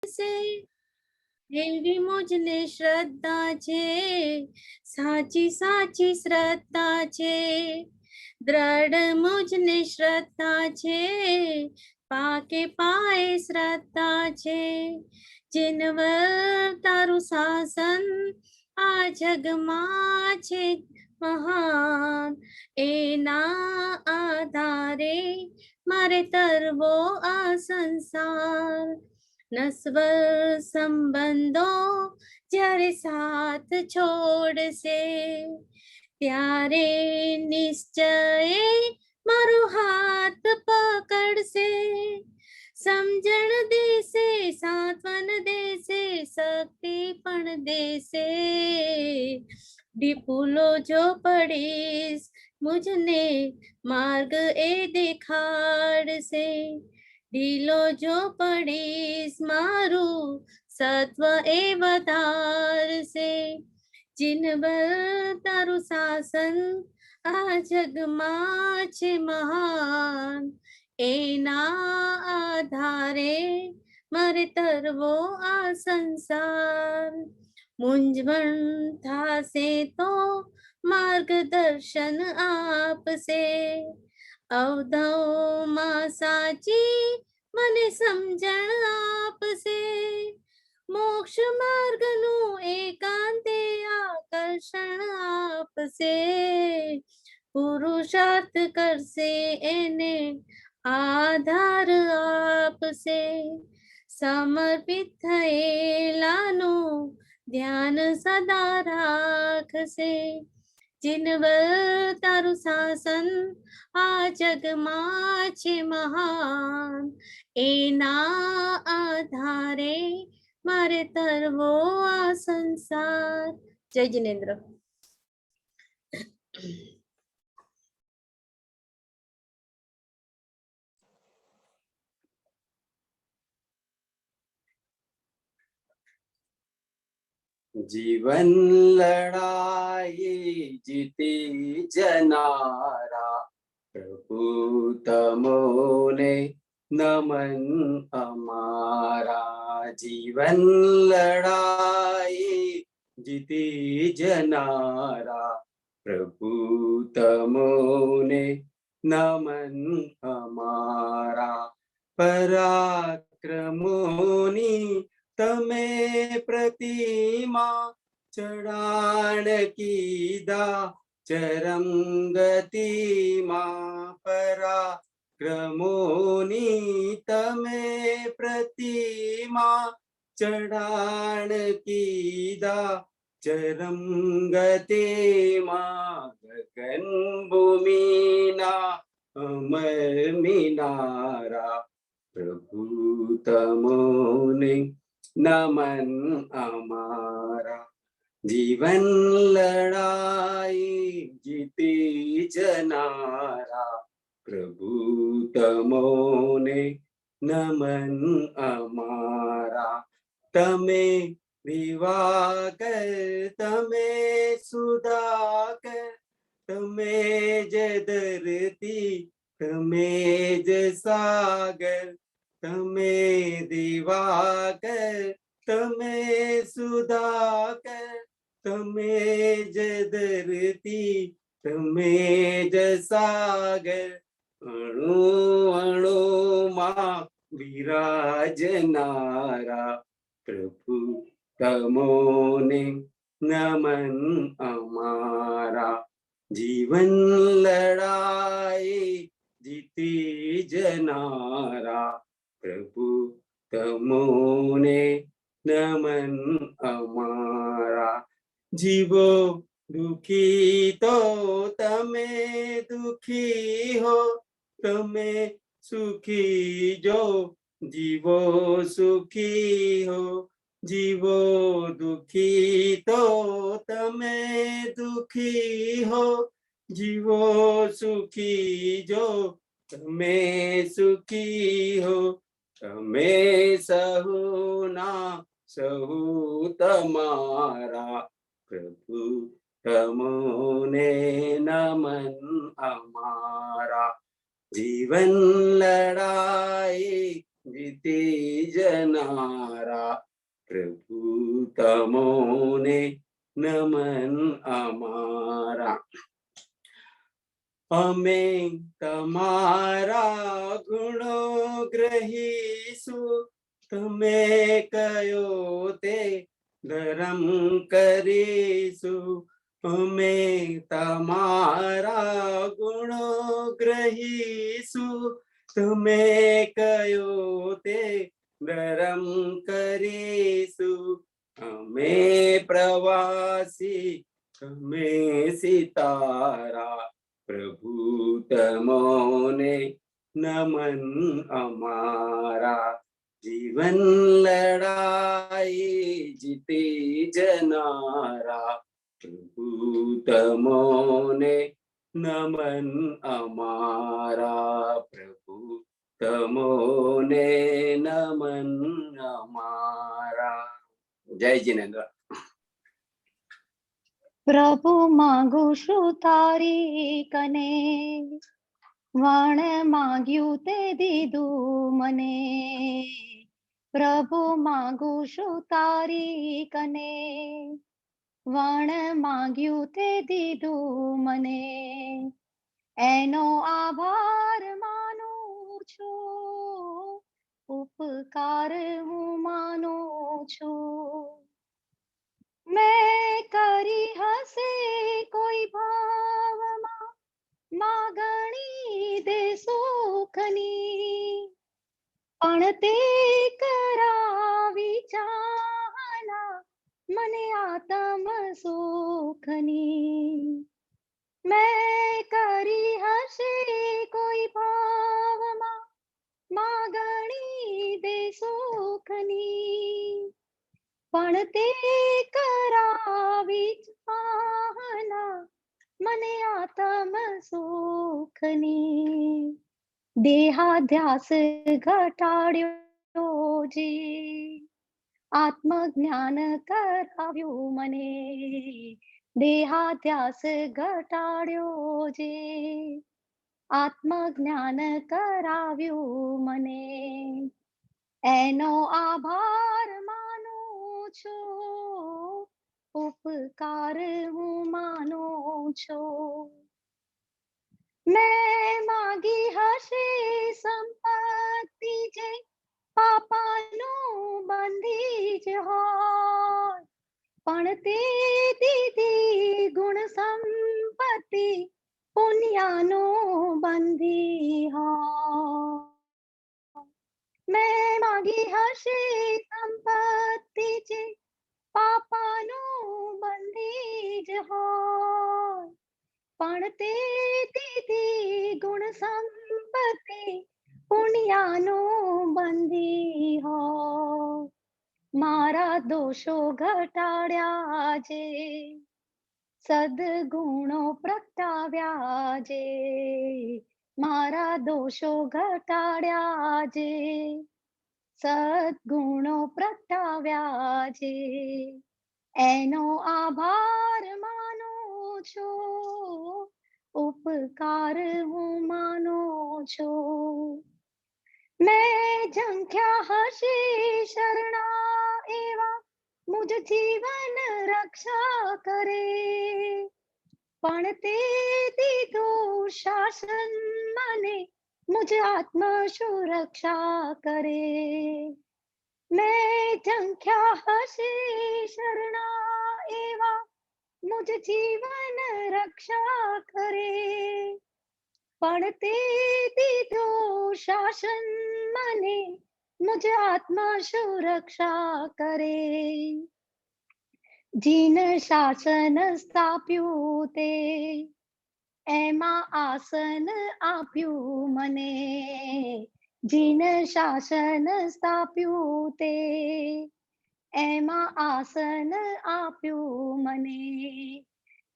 से એવી મુજને શ્રદ્ધા છે, સાચી સાચી શ્રદ્ધા છે, દ્રઢ મુજને શ્રદ્ધા છે, પાકે પાએ શ્રદ્ધા છે, જીનવર તારું શાસન આ જગમાં છે મહાન, એના આધારે મારે તરવો આ સંસાર, નસ્વર સંબંધો જ્યારે સાથ છોડશે, ત્યારે નિશ્ચય મારો હાથ પકડશે, સમજણ દેશે, સાંત્વન દેશે, શક્તિ પણ દેશે, ડીપુલો જો પડીશ મુજને માર્ગ એ દેખાડશે, ઢીલો જો પડીશ મારું સત્વ એ વધારશે, જીનબલ તારું શાસન આ જગમાં છે મહાન, એના આધારે મારે તરવો આ સંસાર, મૂંઝવણ થાશે તો માર્ગદર્શન આપશે, અવધવમાં સાચી મને સમજણ આપશે, મોક્ષ માર્ગનું એકાંતે આકર્ષણ આપશે, પુરુષાર્થ કરશે એને આધાર આપશે, સમર્પિત થયેલાનું ધ્યાન સદા રાખશે, જીનવર તારું શાસન આ જગમાં છે મહાન, એના આધારે મારે તરવો આ સંસાર. જય જિનેન્દ્ર. जीवन लड़ाई जीती जनारा, प्रभु तमोने नमन हमारा, जीवन लड़ाई जीती जनारा, प्रभु तमोने नमन हमारा, पराक्रमोनी तमे प्रतिमा चढ़ाण कीधा चरंगती मां, पराक्रमोनी तमे प्रतिमा चढ़ाण कीधा चरंगती मां, गगन भूमिना अमर मीनारा, प्रभु तमोने नमन हमारा, जीवन लड़ाई जीती जनारा, प्रभु तमोने नमन हमारा, तमे दिवाकर तमे सुधाकर, तमे ज धरती तमे ज सागर, तमे दिवाकर तमे सुधाकर, तमे ज धरती तमे ज सागर, अणु अणु मां विराजनारा, प्रभु तमोने नमन हमारा, जीवन लड़ाई जीती जनारा, प्रभु तमोने नमन हमारा, जीवो दुखी तो तमे दुखी हो, तमे सुखी जो जीवो सुखी हो, जीवो दुखी तो तमे दुखी हो, जीवो सुखी जो तमे सुखी हो, तमे सहुना सहु तमारा, प्रभु तमोने नमन हमारा, जीवन लड़ाई જીતે જનારા પ્રભુ તમોને નમન અમારા. અમે તમારા ગુણો ગ્રહીશું, તમે કયો તે ધર્મ કરીશું. અમે તમારા ગુણો ગ્રહીશું, તમે કયો તે ધર્મ કરીશું. અમે પ્રવાસી તમે સિતારા, પ્રભુ તમોને નમન અમારા. જીવન લડાઈ જીતે જનારા, પ્રભુ તમોને નમન અમારા. પ્રભુ તમોને નમન અમારા. જય જિનેન્દ્ર. પ્રભુ માંગુ છું તારી કને, વણ માંગ્યું તે દીધું મને. પ્રભુ માંગુ છું તારી કને, વણ માંગ્યું તે દીધું મને. એનો આભાર માનું છું, ઉપકાર હું માનું છું. મેં કરી હશે કોઈ ભાવમાં માગણી દે સુખની, પણ તે કરાવી ચાહના મને આત્મ સુખની. મેં કરી હશે કોઈ ભાવમાં માગણી દે સુખની, પણ તે કરાવી ચાહના મને આત્મ સુખની. દેહાધ્યાસ ઘટાડ્યો જે, આત્મજ્ઞાન કરાવ્યું મને. દેહાધ્યાસ ઘટાડ્યો જે, આત્મજ્ઞાન કરાવ્યું મને. એનો આભાર માનું છું, ઉપકાર હું માનું છું. મેં માગી હશે સંપત્તિ જે પાપાનું બંધી જ હોય, પણ તે દીધી ગુણ સંપત્તિ પુણ્યનું બંધી હોય. મેં માગી હશે સંપત્તિ જે પાપાનું બંધી જ હોય, પણ તે દીધી ગુણ સંપત્તિ પુણ્યનું બંધી હોય. મારા દોષો ઘટાડ્યા જે, સદગુણો પ્રગટાવ્યા જે. મારા દોષો ઘટાડ્યા જે, સદગુણો પ્રગટાવ્યા જે. એનો આભાર માનું છું, ઉપકાર હું માનું છું. મેં ઝંખ્યા હશે શરણા એવા મુજ જીવન રક્ષા કરે, પણ તે દીધું શાસન મને મુજ આત્મ સુરક્ષા કરે. મેં ઝંખ્યા હશે શરણા એવા મુજ જીવન રક્ષા કરે, પણ તે દીધું શાસન મને મુજ આત્મ સુરક્ષા કરે. જીન શાસન સ્થાપ્યું તે, એમાં આસન આપ્યું મને. જીન શાસન સ્થાપ્યું તે, એમાં આસન આપ્યું મને.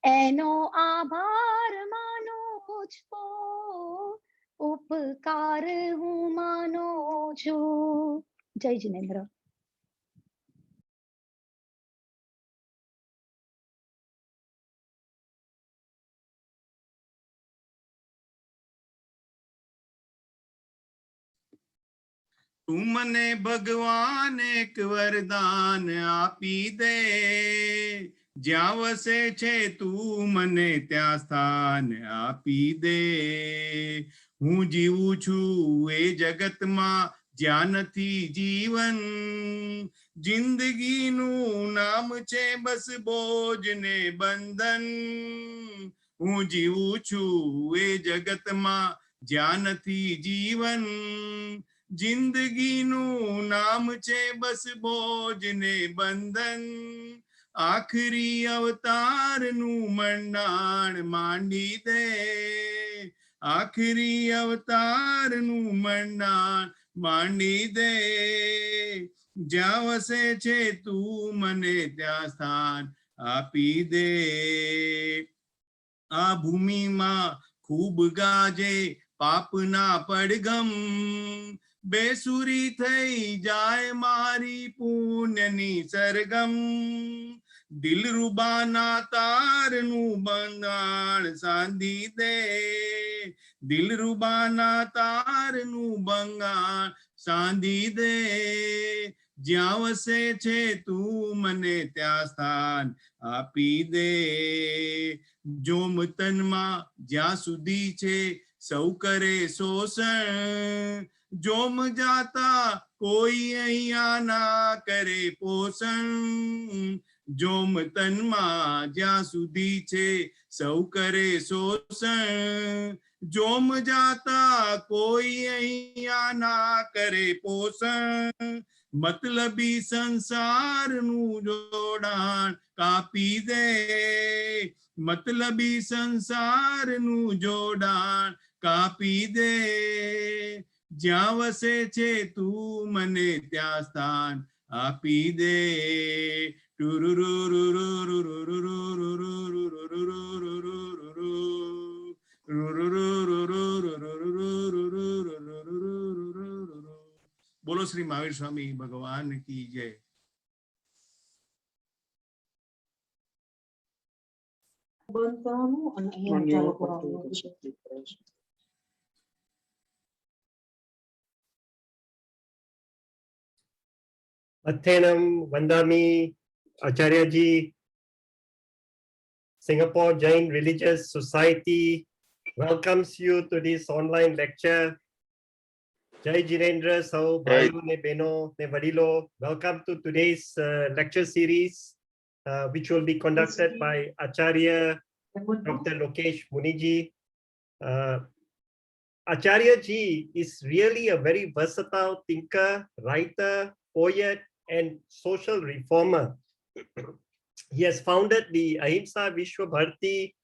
એનો આભાર માનું છું, ઉપકાર હું માનું છું. જય જિનેન્દ્ર. तू मने भगवान एक वरदान आपी दे, જ્યાં વસે છે તું મને ત્યાં સ્થાન આપી દે. હું જીવું છું એ જગતમાં જ્યાં નથી જીવન, જિંદગીનું નામ છે બસ બોજ ને બંધન. હું જીવું છું એ જગતમાં જ્યાં નથી જીવન, જિંદગીનું નામ છે બસ બોજ ને બંધન. આખરી અવતારનું મંડાણ માંડી દે, આખરી અવતારનું મંડાણ માંડી દે. જ્યાં વસે છે તું મને ત્યાં સ્થાન આપી દે. આ ભૂમિમાં ખૂબ ગાજે પાપના પડઘમ, બેસુરી થઈ જાય મારી પુણ્યની સરગમ. દિલરુબાના તારનું બંધાણ સાંધી દે, દિલરુબાના તારનું બંગાણ સાંધી દે. જ્યાં વસે છે તું મને ત્યાં સ્થાન આપી દે. જોમ તનમાં જ્યાં સુધી છે સૌ કરે શોષણ, જોમ જાતા કોઈ અહીંયા ના કરે પોષણ. જોમ તનમાં જ્યાં સુધી છે સૌ કરે શોષણ, જોમ જાતા કોઈ અહીંયા ના કરે પોષણ. મતલબી સંસારનું જોડાણ કાપી દે, મતલબી સંસારનું જોડાણ કાપી દે. જ્યાં વસે છે તું મને ત્યાં સ્થાન આપી દે. બોલો શ્રી મહાવીર સ્વામી ભગવાન કી જય. Athenam Vandami Acharyaji, Singapore Jain Religious Society welcomes you to this online lecture. Jai Jirendra, Sau Bhayu ne Beno ne Vadilo, welcome to today's lecture series, which will be conducted by Acharya Dr. Lokesh Muniji. Acharya Ji is really a very versatile thinker, writer, poet, and social reformer. He has founded the Ahimsa Vishwa Bharati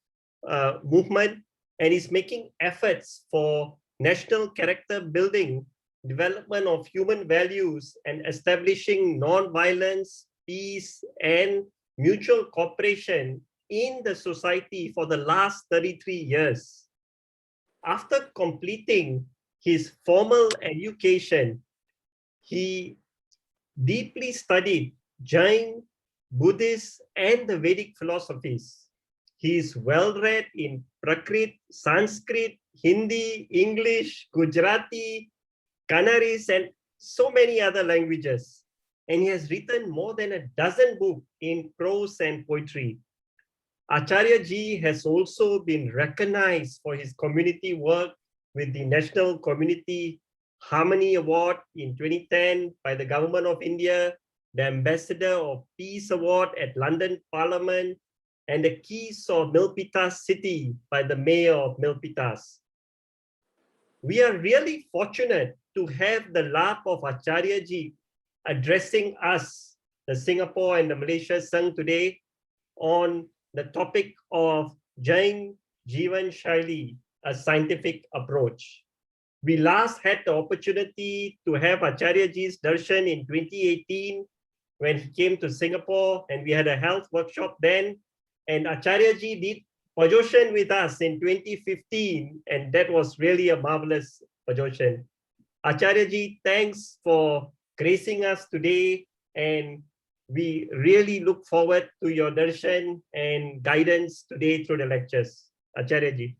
movement and is making efforts for national character building, development of human values, and establishing non-violence, peace, and mutual cooperation in the society for the last 33 years. After completing his formal education, he deeply studied Jain, Buddhist, and the Vedic philosophies. He is well-read in Prakrit, Sanskrit, Hindi, English, Gujarati, Kannadic, and so many other languages. And he has written more than a dozen books in prose and poetry. Acharya Ji has also been recognized for his community work with the National Community Harmony Award in 2010 by the Government of India, the Ambassador of Peace Award at London Parliament, and the Keys of Milpitas City by the Mayor of Milpitas. We are really fortunate to have the lap of Acharya Ji addressing us, the Singapore and the Malaysia Sangh today, on the topic of Jain Jivan Shaili, a scientific approach. We last had the opportunity to have Acharya Ji's darshan in 2018 when he came to Singapore, and we had a health workshop then. And Acharya Ji did Pajoshan with us in 2015, and that was really a marvelous Pajoshan. Acharya Ji, thanks for gracing us today, and we really look forward to your darshan and guidance today through the lectures. Acharya Ji.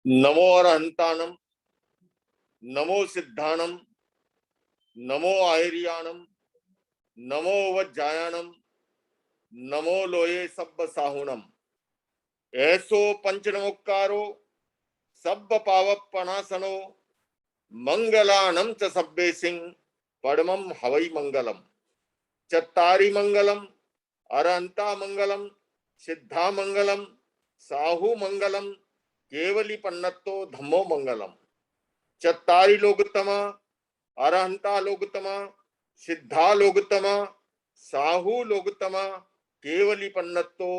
नमो अरहंतानम, नमो सिद्धानम, नमो आहिरियाणम, नमो वज्जायानम, नमो लोये सब्ब साहुणम। ऐसो पंच नमोकारो सब्ब पावपनासनो मंगलानम च सब्बे सिंह पड़मम हवई मंगलम। चत्तारी मंगलम, अरहंता मंगलम, सिद्धा मंगलम, साहु मंगलम, केवली पन्नतो धम्मो मंगलम। चत्तारी लोकतमा, अरहंता लोकतमा, सिद्धा लोकतमा, साहु लोकतमा, केवली पन्नतो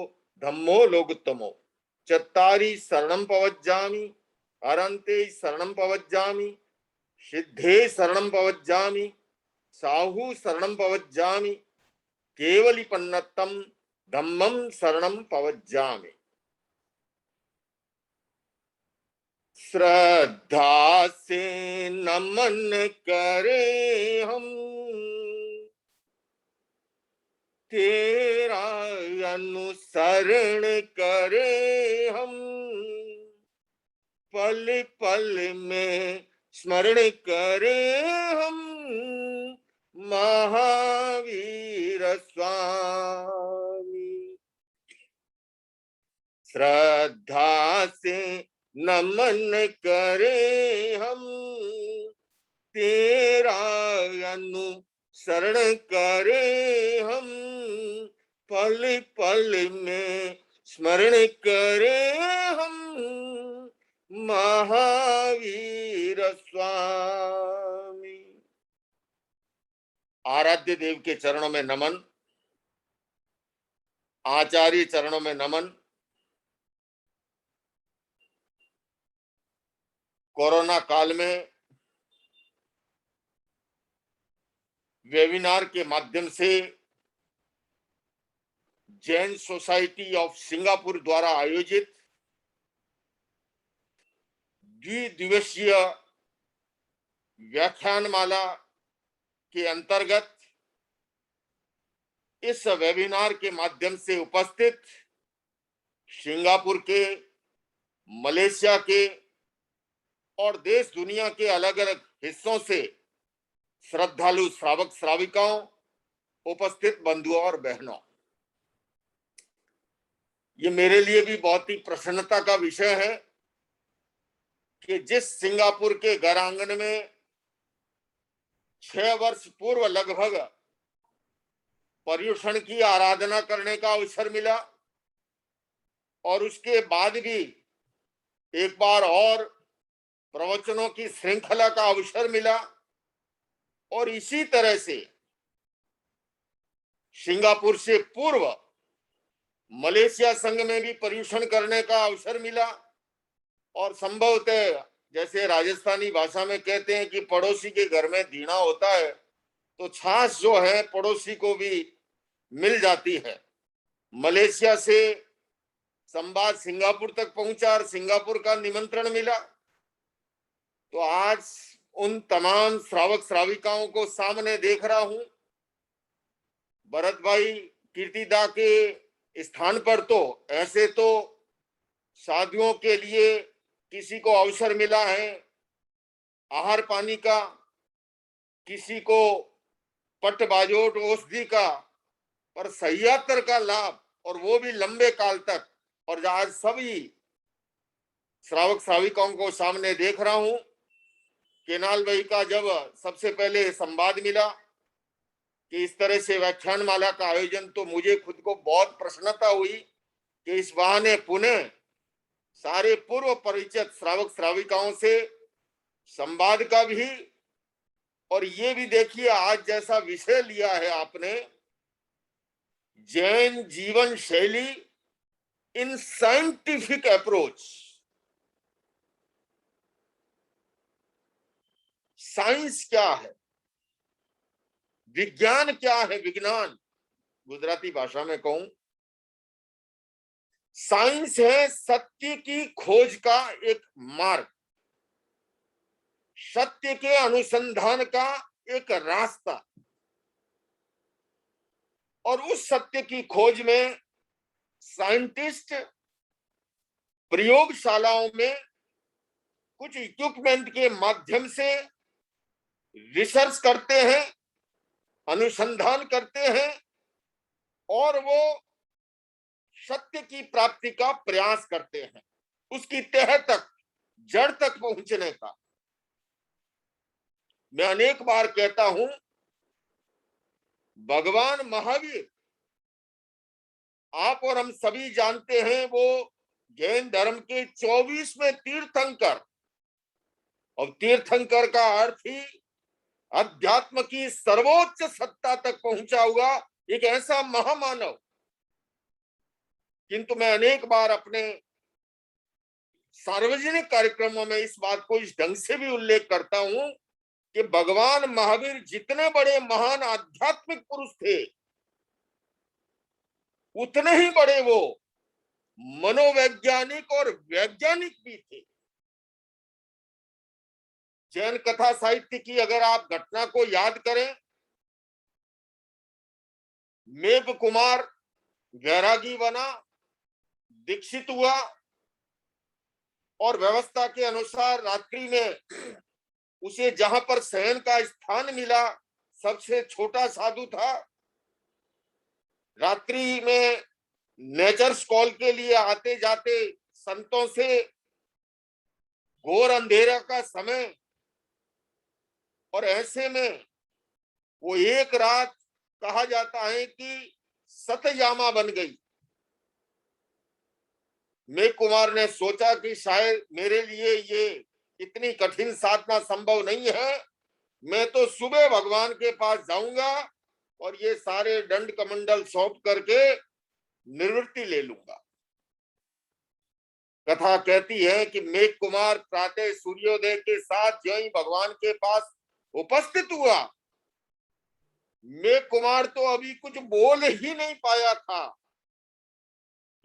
धम्मो लोकतमो। चत्तारी शरणं पवज्जामि, अरहंते शरणं पवज्जामि, सिद्धे शरणं पवज्जामि, साहु शरणं पवज्जामि, केवली पन्नतम धम्मं शरणं पवज्जामि। श्रद्धा से नमन करे हम तेरा अनुसरण करे हम, पल पल में स्मरण करे हम महावीर स्वामी। श्रद्धा से नमन करे हम तेरा अनुसरण करे हम, पल पल में स्मरण करे हम महावीर स्वामी। आराध्य देव के चरणों में नमन, आचार्य चरणों में नमन। कोरोना काल में वेबिनार के माध्यम से जैन सोसाइटी ऑफ सिंगापुर द्वारा आयोजित द्विदिवसीय व्याख्यानमाला के अंतर्गत इस वेबिनार के माध्यम से उपस्थित सिंगापुर के, मलेशिया के और देश दुनिया के अलग अलग हिस्सों से श्रद्धालु श्रावक श्राविकाओं, उपस्थित बंधुओं और बहनों, ये मेरे लिए भी बहुत ही प्रसन्नता का विषय है कि जिस सिंगापुर के घर आंगन में 6 वर्ष पूर्व लगभग पर्युषण की आराधना करने का अवसर मिला और उसके बाद भी एक बार और प्रवचनों की श्रृंखला का अवसर मिला, और इसी तरह से सिंगापुर से पूर्व मलेशिया संघ में भी पर्युषण करने का अवसर मिला। और संभवतः जैसे राजस्थानी भाषा में कहते हैं कि पड़ोसी के घर में धीना होता है, तो छाछ जो है पड़ोसी को भी मिल जाती है। मलेशिया से संवाद सिंगापुर तक पहुंचा और सिंगापुर का निमंत्रण मिला। तो आज उन तमाम श्रावक श्राविकाओं को सामने देख रहा हूं। भरत भाई कीर्तिदा के स्थान पर तो ऐसे तो साधुओं के लिए किसी को अवसर मिला है आहार पानी का, किसी को पट बाजोट औषधि का, पर सह्यात्तर का लाभ, और वो भी लंबे काल तक। और आज सभी श्रावक श्राविकाओं को सामने देख रहा हूं। केनाल भाई का जब सबसे पहले संवाद मिला कि इस तरह से व्याख्यानमाला का आयोजन, तो मुझे खुद को बहुत प्रसन्नता हुई कि इस बहाने पुनः सारे पूर्व परिचित श्रावक श्राविकाओं से संवाद का भी, और ये भी देखिए आज जैसा विषय लिया है आपने, जैन जीवन शैली इन साइंटिफिक अप्रोच। साइंस क्या है, विज्ञान क्या है, विज्ञान गुजराती भाषा में कहूं, साइंस है सत्य की खोज का एक मार्ग, सत्य के अनुसंधान का एक रास्ता। और उस सत्य की खोज में साइंटिस्ट प्रयोगशालाओं में कुछ इक्विपमेंट के माध्यम से रिसर्च करते हैं, अनुसंधान करते हैं और वो सत्य की प्राप्ति का प्रयास करते हैं, उसकी तह तक, जड़ तक पहुंचने का। मैं अनेक बार कहता हूं, भगवान महावीर, आप और हम सभी जानते हैं, वो जैन धर्म के 24वें तीर्थंकर, और तीर्थंकर का अर्थ ही अध्यात्म की सर्वोच्च सत्ता तक पहुंचा हुआ एक ऐसा महामानव। किंतु मैं अनेक बार अपने सार्वजनिक कार्यक्रमों में इस बात को इस ढंग से भी उल्लेख करता हूं कि भगवान महावीर जितने बड़े महान आध्यात्मिक पुरुष थे, उतने ही बड़े वो मनोवैज्ञानिक और वैज्ञानिक भी थे। जैन कथा साहित्य की अगर आप घटना को याद करें, मेघ कुमार वैरागी बना, दीक्षित हुआ और व्यवस्था के अनुसार रात्रि में उसे जहां पर शयन का स्थान मिला, सबसे छोटा साधु था। रात्रि में नेचर्स कॉल के लिए आते जाते संतों से, घोर अंधेरा का समय, और ऐसे में वो एक रात कहा जाता है कि सतयामा बन गई। मेघ कुमार ने सोचा कि शायद मेरे लिए ये इतनी कठिन साधना संभव नहीं है, मैं तो सुबह भगवान के पास जाऊंगा और ये सारे दंड कमंडल सौंप करके निवृत्ति ले लूंगा। कथा कहती है कि मेघ कुमार प्रातः सूर्योदय के साथ जो ही भगवान के पास उपस्थित हुआ, मेघ कुमार तो अभी कुछ बोल ही नहीं पाया था।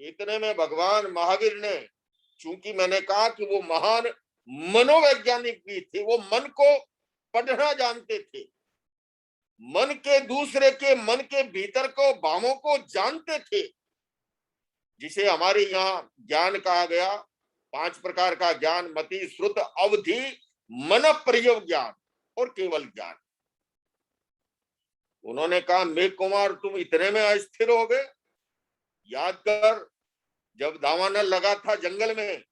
इतने में भगवान महावीर ने, चूंकि मैंने कहा कि वो महान मनोवैज्ञानिक भी थे, वो मन को पढ़ना जानते थे, मन के दूसरे के मन के भीतर को, भावों को जानते थे, जिसे हमारे यहाँ ज्ञान कहा गया। 5 प्रकार का ज्ञान, मति, श्रुत, अवधि, मन प्रयोग ज्ञान और केवल ज्ञान। उन्होंने कहा, मेघ कुमार तुम इतने में अस्थिर हो गए? याद कर, जब दावानल लगा था जंगल में,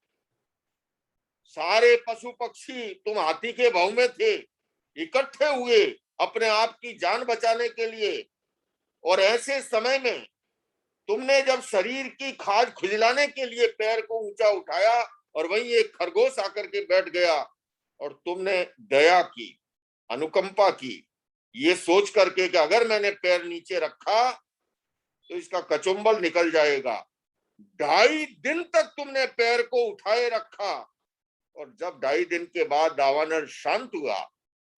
सारे पशु पक्षी, तुम हाथी के भाव में थे, इकट्ठे हुए अपने आप की जान बचाने के लिए, और ऐसे समय में तुमने जब शरीर की खाज खुजलाने के लिए पैर को ऊंचा उठाया और वहीं एक खरगोश आकर के बैठ गया, और तुमने दया की, अनुकंपा की, ये सोच करके कि अगर मैंने पैर नीचे रखा तो इसका कचुंबल निकल जाएगा। 2.5 दिन तक तुमने पैर को उठाए रखा, और जब 2.5 दिन के बाद दावानल शांत हुआ,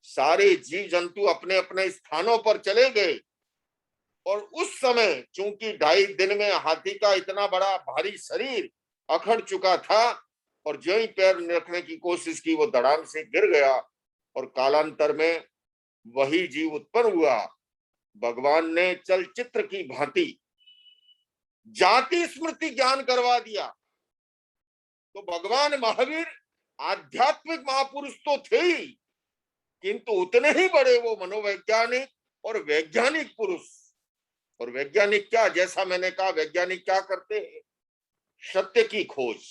सारे जीव जंतु अपने अपने स्थानों पर चले गए, और उस समय चूंकि 2.5 दिन में हाथी का इतना बड़ा भारी शरीर अखड़ चुका था, और जो ही पैर रखने की कोशिश की वो धड़ाम से गिर गया, और कालांतर में वही जीव उत्पन्न हुआ। भगवान ने चलचित्र की भांति जाति स्मृति ज्ञान करवा दिया। तो भगवान महावीर आध्यात्मिक महापुरुष तो थे ही, किंतु उतने ही बड़े वो मनोवैज्ञानिक और वैज्ञानिक पुरुष। और वैज्ञानिक क्या, जैसा मैंने कहा, वैज्ञानिक क्या करते हैं? सत्य की खोज।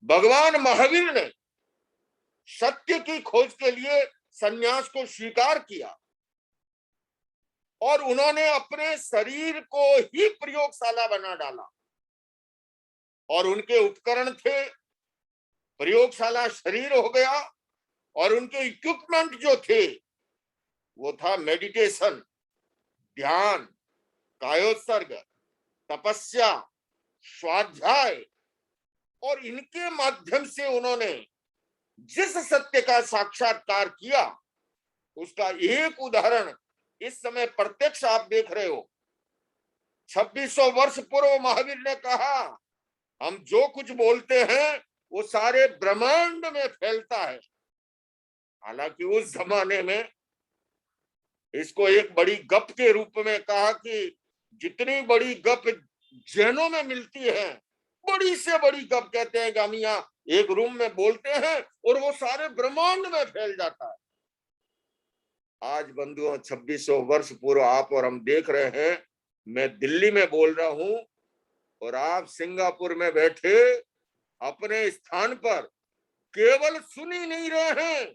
भगवान महावीर ने सत्य की खोज के लिए संन्यास को स्वीकार किया, और उन्होंने अपने शरीर को ही प्रयोगशाला बना डाला, और उनके उपकरण थे, प्रयोगशाला शरीर हो गया, और उनके इक्विपमेंट जो थे वो था मेडिटेशन, ध्यान, कायोत्सर्ग, तपस्या, स्वाध्याय, और इनके माध्यम से उन्होंने जिस सत्य का साक्षात्कार किया, उसका एक उदाहरण इस समय प्रत्यक्ष आप देख रहे हो। 2600 वर्ष पूर्व महावीर ने कहा, हम जो कुछ बोलते हैं वो सारे ब्रह्मांड में फैलता है। हालांकि उस जमाने में इसको एक बड़ी गप के रूप में कहा कि जितनी बड़ी गप जैनों में मिलती हैं। बड़ी से बड़ी गप कहते हैं कि हम यहाँ एक रूम में बोलते हैं और वो सारे ब्रह्मांड में फैल जाता है। आज बंधुओं 2600 वर्ष पूर्व आप और हम देख रहे हैं, मैं दिल्ली में बोल रहा हूं और आप सिंगापुर में बैठे अपने स्थान पर केवल सुन ही नहीं रहे हैं,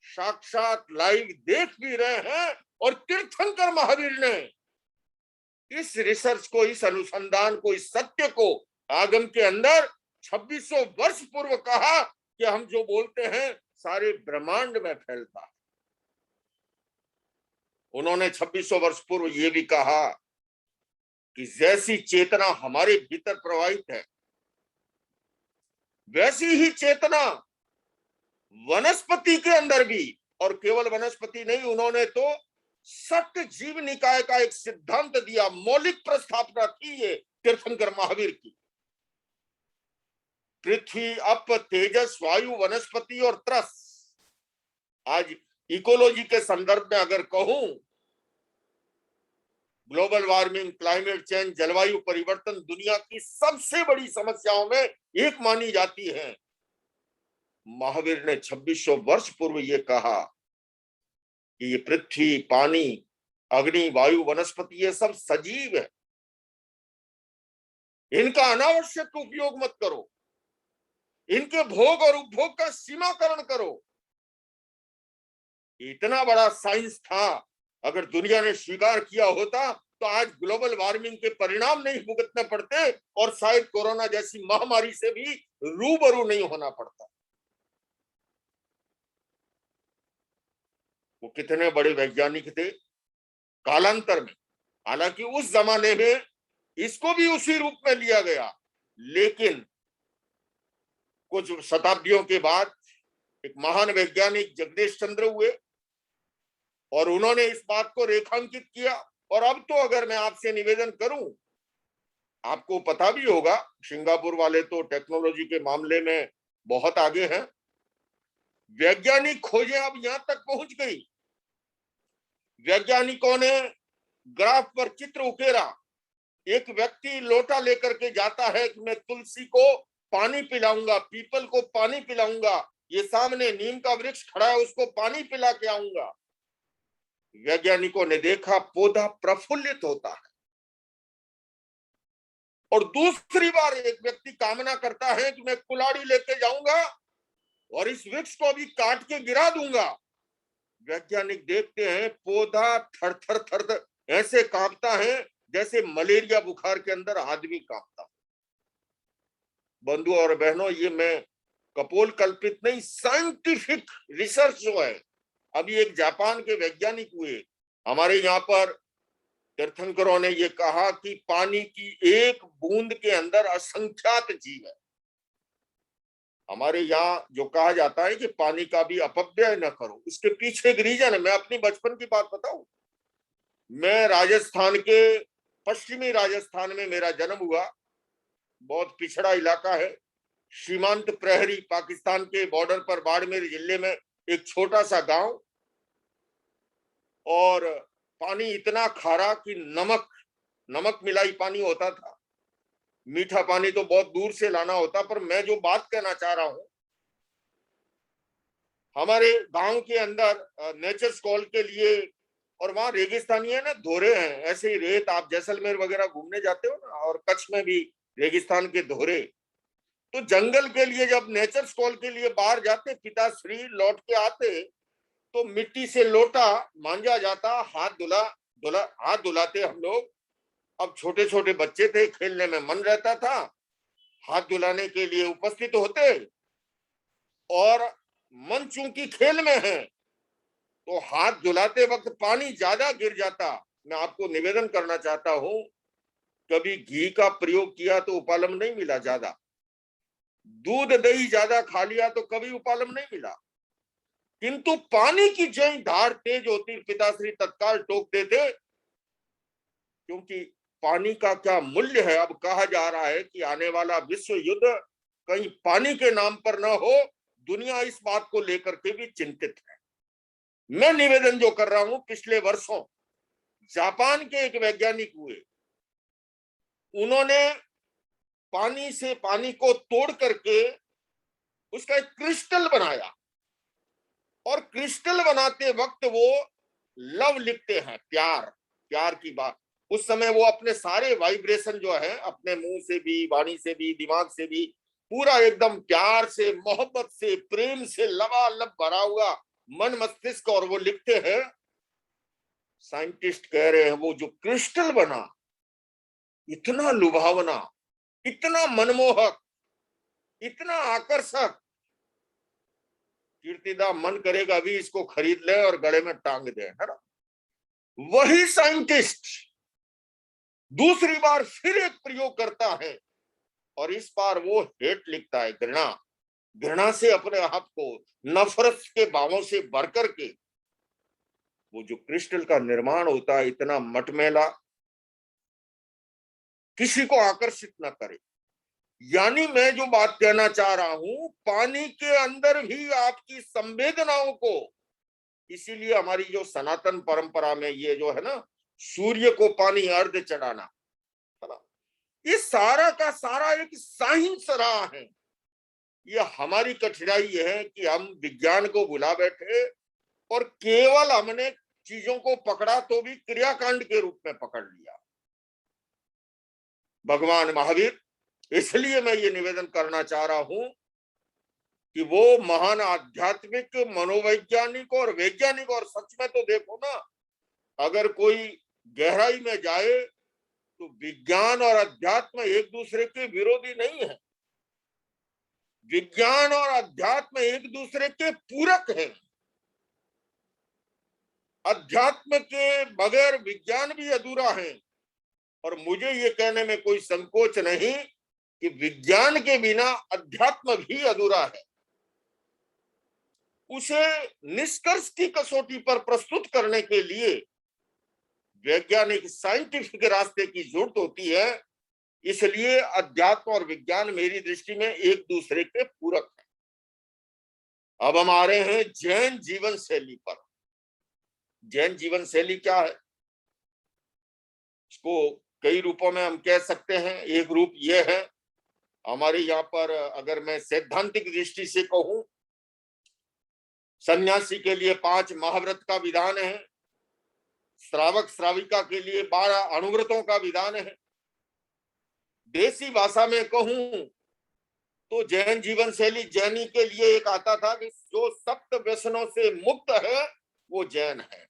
साक्षात लाइव देख भी रहे हैं। और तीर्थंकर महावीर ने इस रिसर्च को, इस अनुसंधान को, इस सत्य को आगम के अंदर 2600 वर्ष पूर्व कहा कि हम जो बोलते हैं सारे ब्रह्मांड में फैलता है। उन्होंने 2600 वर्ष पूर्व ये भी कहा कि जैसी चेतना हमारे भीतर प्रवाहित है, वैसी ही चेतना वनस्पति के अंदर भी, और केवल वनस्पति नहीं, उन्होंने तो सत्य जीव निकाय का एक सिद्धांत दिया, मौलिक प्रस्थापना थी ये तीर्थंकर महावीर की। पृथ्वी, अप, तेजस, वायु, वनस्पति और त्रस। आज इकोलॉजी के संदर्भ में अगर कहूं, ग्लोबल वार्मिंग, क्लाइमेट चेंज, जलवायु परिवर्तन दुनिया की सबसे बड़ी समस्याओं में एक मानी जाती है। महावीर ने 2600 वर्ष पूर्व ये कहा कि ये पृथ्वी, पानी, अग्नि, वायु, वनस्पति ये सब सजीव है, इनका अनावश्यक उपयोग मत करो, इनके भोग और उपभोग का सीमाकरण करो। इतना बड़ा साइंस था, अगर दुनिया ने स्वीकार किया होता तो आज ग्लोबल वार्मिंग के परिणाम नहीं भुगतने पड़ते और शायद कोरोना जैसी महामारी से भी रूबरू नहीं होना पड़ता। वो कितने बड़े वैज्ञानिक थे कालांतर में। हालांकि उस जमाने में इसको भी उसी रूप में लिया गया, लेकिन कुछ शताब्दियों के बाद एक महान वैज्ञानिक जगदीश चंद्र हुए और उन्होंने इस बात को रेखांकित किया। और अब तो अगर मैं आपसे निवेदन करूं, आपको पता भी होगा सिंगापुर वाले तो टेक्नोलॉजी के मामले में बहुत आगे हैं। वैज्ञानिक खोजें अब यहां तक पहुंच गई, वैज्ञानिकों ने ग्राफ पर चित्र उकेरा। एक व्यक्ति लोटा लेकर के जाता है कि मैं तुलसी को पानी पिलाऊंगा, पीपल को पानी पिलाऊंगा, ये सामने नीम का वृक्ष खड़ा है उसको पानी पिला के आऊंगा। वैज्ञानिकों ने देखा पौधा प्रफुल्लित होता है। और दूसरी बार एक व्यक्ति कामना करता है कि मैं कुल्हाड़ी लेके जाऊंगा और इस वृक्ष को भी काट के गिरा दूंगा। वैज्ञानिक देखते हैं पौधा थर थर थर ऐसे कांपता है जैसे मलेरिया बुखार के अंदर आदमी कांपता। बंधुओं और बहनों, ये मैं कपोल कल्पित नहीं, साइंटिफिक रिसर्च जो है। अभी एक जापान के वैज्ञानिक हुए, हमारे यहाँ पर तीर्थंकरों ने ये कहा कि पानी की एक बूंद के अंदर असंख्यात जीव है। हमारे यहाँ जो कहा जाता है कि पानी का भी अपव्यय न करो, उसके पीछे एक रीजन है। मैं अपनी बचपन की बात बताऊं, मैं राजस्थान के, पश्चिमी राजस्थान में मेरा जन्म हुआ। बहुत पिछड़ा इलाका है, सीमांत प्रहरी, पाकिस्तान के बॉर्डर पर बाड़मेर जिले में एक छोटा सा गांव। और पानी इतना खारा कि नमक मिलाई पानी होता था। मीठा पानी तो बहुत दूर से लाना होता। पर मैं जो बात कहना चाह रहा हूं, हमारे गांव के अंदर नेचर स्कॉल के लिए, और वहां रेगिस्तानी है ना, धोरे हैं, ऐसे ही रेत। आप जैसलमेर वगैरह घूमने जाते हो ना, और कच्छ में भी रेगिस्तान के धोरे। तो जंगल के लिए जब नेचर स्कॉल के लिए बाहर जाते, पिताश्री लौट के आते तो मिट्टी से लोटा मांजा जाता, हाथ धुलाते हम लोग। अब छोटे छोटे बच्चे थे, खेलने में मन रहता था, हाथ धुलाने के लिए उपस्थित होते। और मन चूंकि खेल में है तो हाथ धुलाते वक्त पानी ज्यादा गिर जाता। मैं आपको निवेदन करना चाहता हूं, कभी घी का प्रयोग किया तो उपालम नहीं मिला ज्यादा, दूध दही ज्यादा खा लिया तो कभी उपालम नहीं मिला। किंतु पानी की जय धार तेज होती, पिताश्री तत्काल टोक देते, क्योंकि पानी का क्या मूल्य है। अब कहा जा रहा है कि आने वाला विश्व युद्ध कहीं पानी के नाम पर न हो, दुनिया इस बात को लेकर के भी चिंतित है। मैं निवेदन जो कर रहा हूं, पिछले वर्षों जापान के एक वैज्ञानिक हुए, उन्होंने पानी से पानी को तोड़ करके उसका एक क्रिस्टल बनाया, और क्रिस्टल बनाते वक्त वो लव लिखते हैं, प्यार, प्यार की बात। उस समय वो अपने सारे वाइब्रेशन जो है, अपने मुंह से भी, वाणी से भी, दिमाग से भी, पूरा एकदम प्यार से, मोहब्बत से, प्रेम से लबालब भरा हुआ मन मस्तिष्क, और वो लिखते हैं। साइंटिस्ट कह रहे हैं वो जो क्रिस्टल बना, इतना लुभावना, इतना मनमोहक, इतना आकर्षक, कीर्तिदा मन करेगा भी इसको खरीद ले और गले में टांग दे, है ना। वही साइंटिस्ट दूसरी बार फिर एक प्रयोग करता है, और इस बार वो हेट लिखता है, घृणा, घृणा से अपने आप को नफरत के भावों से भर करके। वो जो क्रिस्टल का निर्माण होता है इतना मटमैला, किसी को आकर्षित न करे। यानी मैं जो बात कहना चाह रहा हूं, पानी के अंदर भी आपकी संवेदनाओं को, इसीलिए हमारी जो सनातन परंपरा में ये जो है ना, सूर्य को पानी अर्घ चढ़ाना, है ना, ये सारा का सारा एक साइंस रहा है। ये हमारी कठिनाई है कि हम विज्ञान को भुला बैठे, और केवल हमने चीजों को पकड़ा तो भी क्रियाकांड के रूप में पकड़ लिया। भगवान महावीर, इसलिए मैं ये निवेदन करना चाह रहा हूं कि वो महान आध्यात्मिक, मनोवैज्ञानिक और वैज्ञानिक, और सच में तो देखो ना, अगर कोई गहराई में जाए तो विज्ञान और अध्यात्म एक दूसरे के विरोधी नहीं है। विज्ञान और अध्यात्म एक दूसरे के पूरक हैं। अध्यात्म के बगैर विज्ञान भी अधूरा है, और मुझे ये कहने में कोई संकोच नहीं कि विज्ञान के बिना अध्यात्म भी अधूरा है। उसे निष्कर्ष की कसौटी पर प्रस्तुत करने के लिए वैज्ञानिक, साइंटिफिक रास्ते की जरूरत होती है। इसलिए अध्यात्म और विज्ञान मेरी दृष्टि में एक दूसरे के पूरक है। अब हम आ रहे हैं जैन जीवन शैली पर। जैन जीवन शैली क्या है? इसको कई रूपों में हम कह सकते हैं। एक रूप यह है, हमारे यहाँ पर अगर मैं सैद्धांतिक दृष्टि से कहूं, सन्यासी के लिए 5 महाव्रत का विधान है, श्रावक श्राविका के लिए 12 अनुव्रतों का विधान है। देसी भाषा में कहूं तो जैन जीवन शैली, जैनी के लिए एक आता था कि जो सप्त व्यसनों से मुक्त है वो जैन है।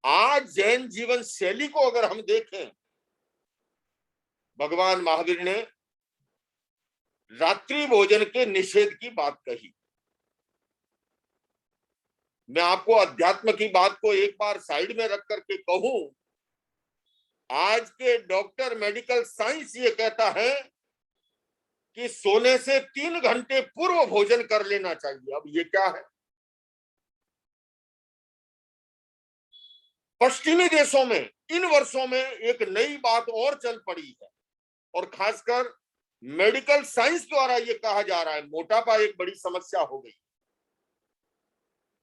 आज जैन जीवन शैली को अगर हम देखें, भगवान महावीर ने रात्रि भोजन के निषेध की बात कही। मैं आपको अध्यात्म की बात को एक बार साइड में रख करके कहूं, आज के डॉक्टर, मेडिकल साइंस ये कहता है कि सोने से 3 घंटे पूर्व भोजन कर लेना चाहिए। अब ये क्या है? पश्चिमी देशों में इन वर्षों में एक नई बात और चल पड़ी है, और खासकर मेडिकल साइंस द्वारा ये कहा जा रहा है, मोटापा एक बड़ी समस्या हो गई,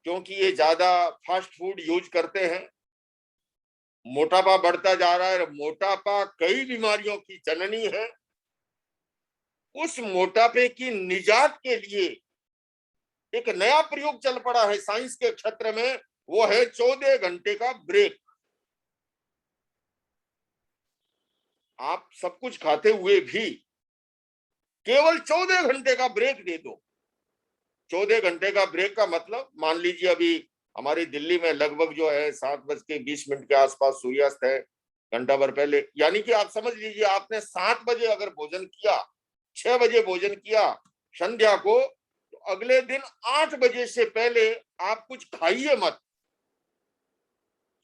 क्योंकि ये ज्यादा फास्ट फूड यूज करते हैं। मोटापा बढ़ता जा रहा है। मोटापा कई बीमारियों की जननी है। उस मोटापे की निजात के लिए एक नया प्रयोग चल पड़ा है साइंस के क्षेत्र में, वो है 14 घंटे का ब्रेक। आप सब कुछ खाते हुए भी केवल 14 घंटे का ब्रेक दे दो। 14 घंटे का ब्रेक का मतलब, मान लीजिए अभी हमारी दिल्ली में लगभग जो है 7:20 के आसपास सूर्यास्त है, घंटा भर पहले, यानी कि आप समझ लीजिए आपने 7 बजे अगर भोजन किया, 6 बजे भोजन किया संध्या को, तो अगले दिन 8 बजे से पहले आप कुछ खाइए मत,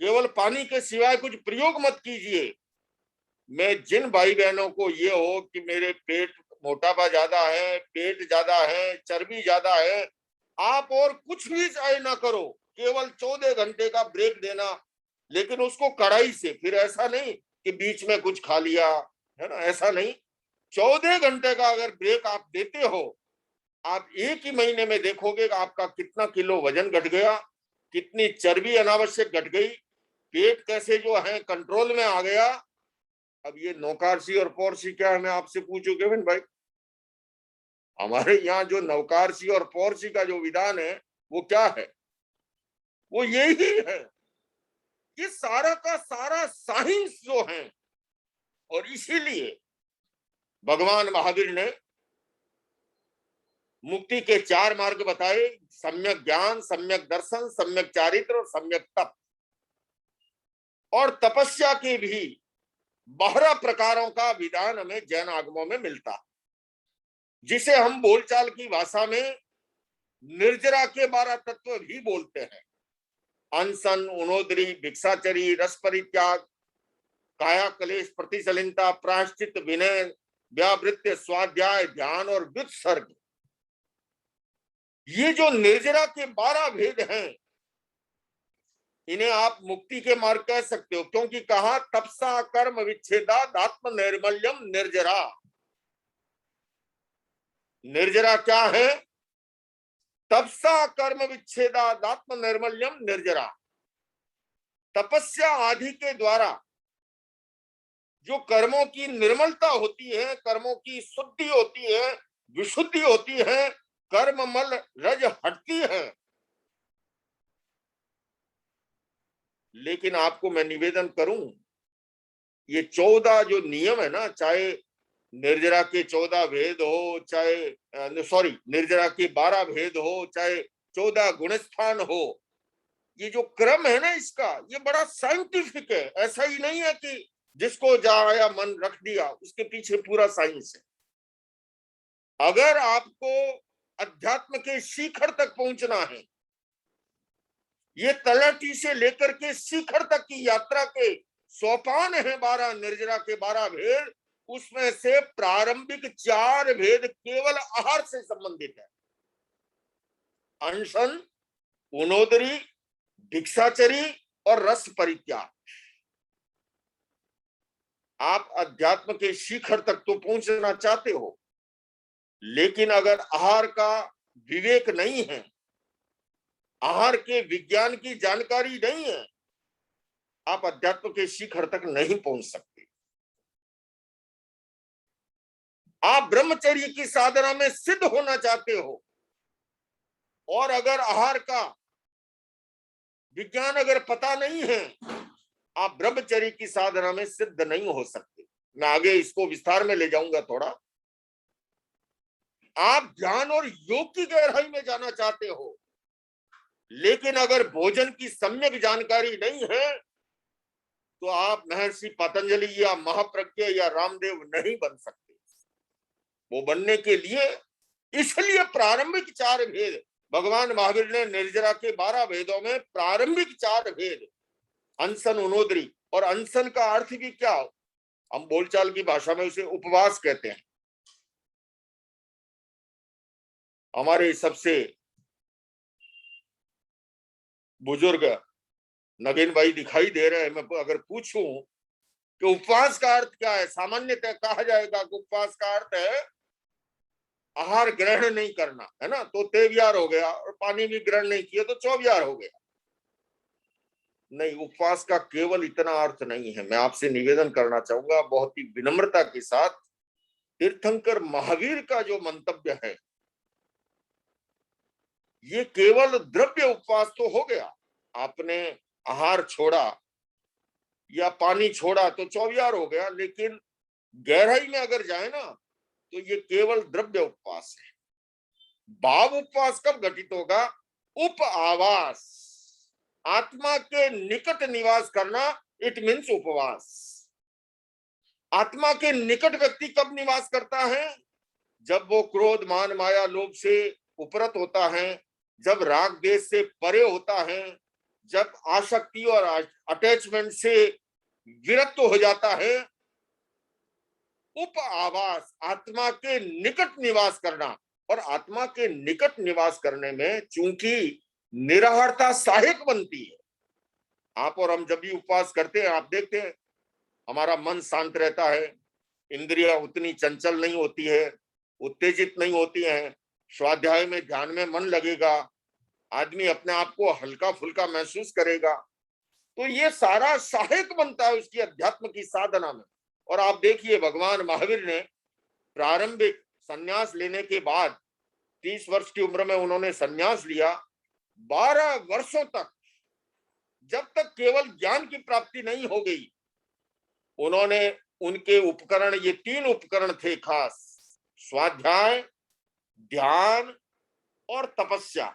केवल पानी के सिवाय कुछ प्रयोग मत कीजिए। मैं जिन भाई बहनों को ये हो कि मेरे पेट, मोटापा ज्यादा है, पेट ज्यादा है, चर्बी ज्यादा है, आप और कुछ भी चाहे ना करो, केवल 14 घंटे का ब्रेक देना, लेकिन उसको कड़ाई से। फिर ऐसा नहीं कि बीच में कुछ खा लिया, है ना, ऐसा नहीं। 14 घंटे का अगर ब्रेक आप देते हो, आप एक ही महीने में देखोगे कि आपका कितना किलो वजन घट गया, कितनी चर्बी अनावश्यक घट गई। पेट कैसे जो है कंट्रोल में आ गया। अब ये नौकारसी और पौरसी क्या है, मैं आपसे पूछूं केविन भाई, हमारे यहाँ जो नौकारसी और पौरसी का जो विधान है वो क्या है? वो यही है, ये सारा का सारा साइंस जो है। और इसीलिए भगवान महावीर ने मुक्ति के 4 मार्ग बताए, सम्यक ज्ञान, सम्यक दर्शन, सम्यक चारित्र और सम्यक तप। और तपस्या के भी 12 प्रकारों का विधान हमें जैन आगमों में मिलता है, जिसे हम बोलचाल की भाषा में निर्जरा के 12 तत्व भी बोलते हैं। अनशन, उनोदरी, भिक्षाचरी, रस परित्याग, काया क्लेश, प्रतिसलिनता, प्रायश्चित, विनय, व्यावृत्ति, स्वाध्याय, ध्यान और व्युत्सर्ग। ये जो निर्जरा के 12 भेद हैं, इन्हें आप मुक्ति के मार्ग कह सकते हो, क्योंकि कहा तपसा कर्म विच्छेदात् आत्म नैर्मल्यम निर्जरा। निर्जरा क्या है? तपसा कर्म विच्छेदात् आत्म नैर्मल्यम निर्जरा। तपस्या आदि के द्वारा जो कर्मों की निर्मलता होती है, कर्मों की शुद्धि होती है, विशुद्धि होती है, कर्म मल रज हटती है। लेकिन आपको मैं निवेदन करूं, ये 14 जो नियम है ना, चाहे निर्जरा के 14 भेद हो, चाहे निर्जरा के 12 भेद हो, चाहे 14 गुणस्थान हो, ये जो क्रम है ना इसका, ये बड़ा साइंटिफिक है। ऐसा ही नहीं है कि जिसको जाया मन रख दिया, उसके पीछे पूरा साइंस है। अगर आपको अध्यात्म के शिखर तक पहुंचना है, ये तलहटी से लेकर के शिखर तक की यात्रा के सोपान है 12, निर्जरा के 12 भेद। उसमें से प्रारंभिक 4 भेद केवल आहार से संबंधित है। अनशन, उनोदरी, भिक्षाचरी और रस परित्याग। आप अध्यात्म के शिखर तक तो पहुंचना चाहते हो, लेकिन अगर आहार का विवेक नहीं है, आहार के विज्ञान की जानकारी नहीं है, आप अध्यात्म के शिखर तक नहीं पहुंच सकते। आप ब्रह्मचर्य की साधना में सिद्ध होना चाहते हो, और अगर आहार का विज्ञान अगर पता नहीं है, आप ब्रह्मचर्य की साधना में सिद्ध नहीं हो सकते। मैं आगे इसको विस्तार में ले जाऊंगा थोड़ा। आप ज्ञान और योग की गहराई में जाना चाहते हो, लेकिन अगर भोजन की सम्यक जानकारी नहीं है, तो आप महर्षि पतंजलि या महाप्रज्ञ या रामदेव नहीं बन सकते। वो बनने के लिए इसलिए प्रारंभिक 4 भेद भगवान महावीर ने निर्जरा के 12 भेदों में प्रारंभिक 4 भेद, अनशन, उनोदरी, और अनशन का अर्थ भी क्या हो, हम बोलचाल की भाषा में उसे उपवास कहते हैं। हमारे सबसे बुजुर्ग नगेन भाई दिखाई दे रहे हैं। मैं अगर पूछूं कि उपवास का अर्थ क्या है, सामान्यतः कहा जाएगा कि उपवास का अर्थ है आहार ग्रहण नहीं करना, है ना, तो तेवियार हो गया, और पानी भी ग्रहण नहीं किया तो चौबियार हो गया। नहीं, उपवास का केवल इतना अर्थ नहीं है। मैं आपसे निवेदन करना चाहूंगा बहुत ही विनम्रता के साथ, तीर्थंकर महावीर का जो मंतव्य है, ये केवल द्रव्य उपवास तो हो गया, आपने आहार छोड़ा या पानी छोड़ा तो चौबियार हो गया, लेकिन गहराई में अगर जाए ना तो ये केवल द्रव्य उपवास है। भाव उपवास कब घटित होगा? उप आवास, आत्मा के निकट निवास करना, इट मीन्स उपवास। आत्मा के निकट व्यक्ति कब निवास करता है? जब वो क्रोध, मान, माया, लोभ से उपरत होता है, जब राग द्वेष से परे होता है, जब आसक्ति और अटैचमेंट से विरक्त हो जाता है। उप आवास, आत्मा के निकट निवास करना। और आत्मा के निकट निवास करने में चूंकि निराहारता सहायक बनती है। आप और हम जब भी उपवास करते हैं, आप देखते हैं हमारा मन शांत रहता है, इंद्रियां उतनी चंचल नहीं होती है, उत्तेजित नहीं होती हैं, स्वाध्याय में, ध्यान में मन लगेगा, आदमी अपने आप को हल्का फुल्का महसूस करेगा। तो ये सारा सहायक बनता है उसकी अध्यात्म की साधना में। और आप देखिए भगवान महावीर ने प्रारंभिक संन्यास लेने के बाद 30 वर्ष की उम्र में उन्होंने संन्यास लिया। 12 वर्षों तक, जब तक केवल ज्ञान की प्राप्ति नहीं हो गई, उन्होंने उनके उपकरण, ये 3 उपकरण थे खास, स्वाध्याय, ध्यान और तपस्या।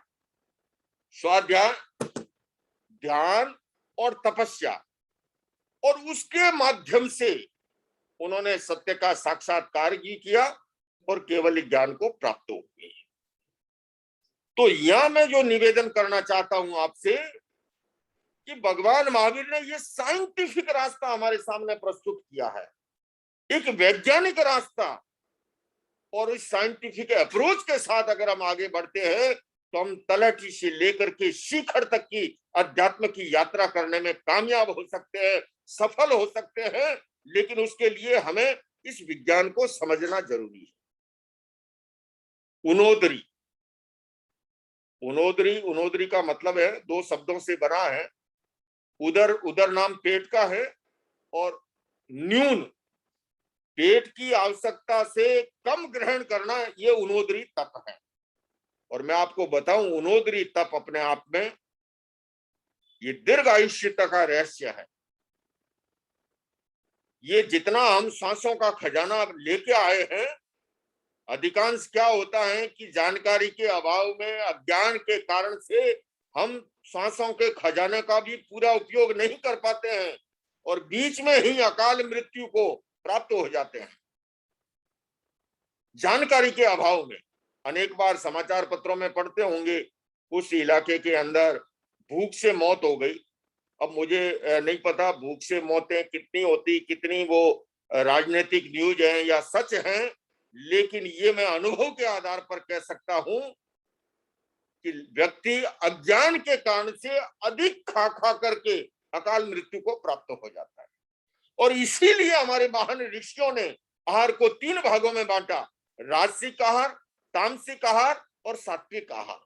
स्वाध्याय, ध्यान और तपस्या, और उसके माध्यम से उन्होंने सत्य का साक्षात्कार भी किया और केवल ज्ञान को प्राप्त हो गई। तो यहां मैं जो निवेदन करना चाहता हूं आपसे कि भगवान महावीर ने ये साइंटिफिक रास्ता हमारे सामने प्रस्तुत किया है, एक वैज्ञानिक रास्ता, और इस साइंटिफिक अप्रोच के साथ अगर हम आगे बढ़ते हैं तो हम तलहटी से लेकर के शिखर तक की अध्यात्म की यात्रा करने में कामयाब हो सकते हैं, सफल हो सकते हैं। लेकिन उसके लिए हमें इस विज्ञान को समझना जरूरी है। उनोदरी, उनोदरी, उनोदरी का मतलब है, 2 शब्दों से बना है। उदर, उदर नाम पेट का है, और न्यून, पेट की आवश्यकता से कम ग्रहण करना, ये उनोदरी तप है। और मैं आपको बताऊं, उनोदरी तप अपने आप में ये दीर्घ आयुष्यता का रहस्य है। ये जितना हम सांसों का खजाना लेके आए हैं, अधिकांश क्या होता है कि जानकारी के अभाव में, अज्ञान के कारण से हम सांसों के खजाने का भी पूरा उपयोग नहीं कर पाते हैं और बीच में ही अकाल मृत्यु को प्राप्त हो जाते हैं जानकारी के अभाव में। अनेक बार समाचार पत्रों में पढ़ते होंगे, उस इलाके के अंदर भूख से मौत हो गई। अब मुझे नहीं पता भूख से मौतें कितनी होती, कितनी वो राजनीतिक न्यूज है या सच है, लेकिन ये मैं अनुभव के आधार पर कह सकता हूं कि व्यक्ति अज्ञान के कारण से अधिक खा खा करके अकाल मृत्यु को प्राप्त हो जाता है। और इसीलिए हमारे महान ऋषियों ने आहार को 3 भागों में बांटा, राजसिक आहार, तामसिक आहार और सात्विक आहार।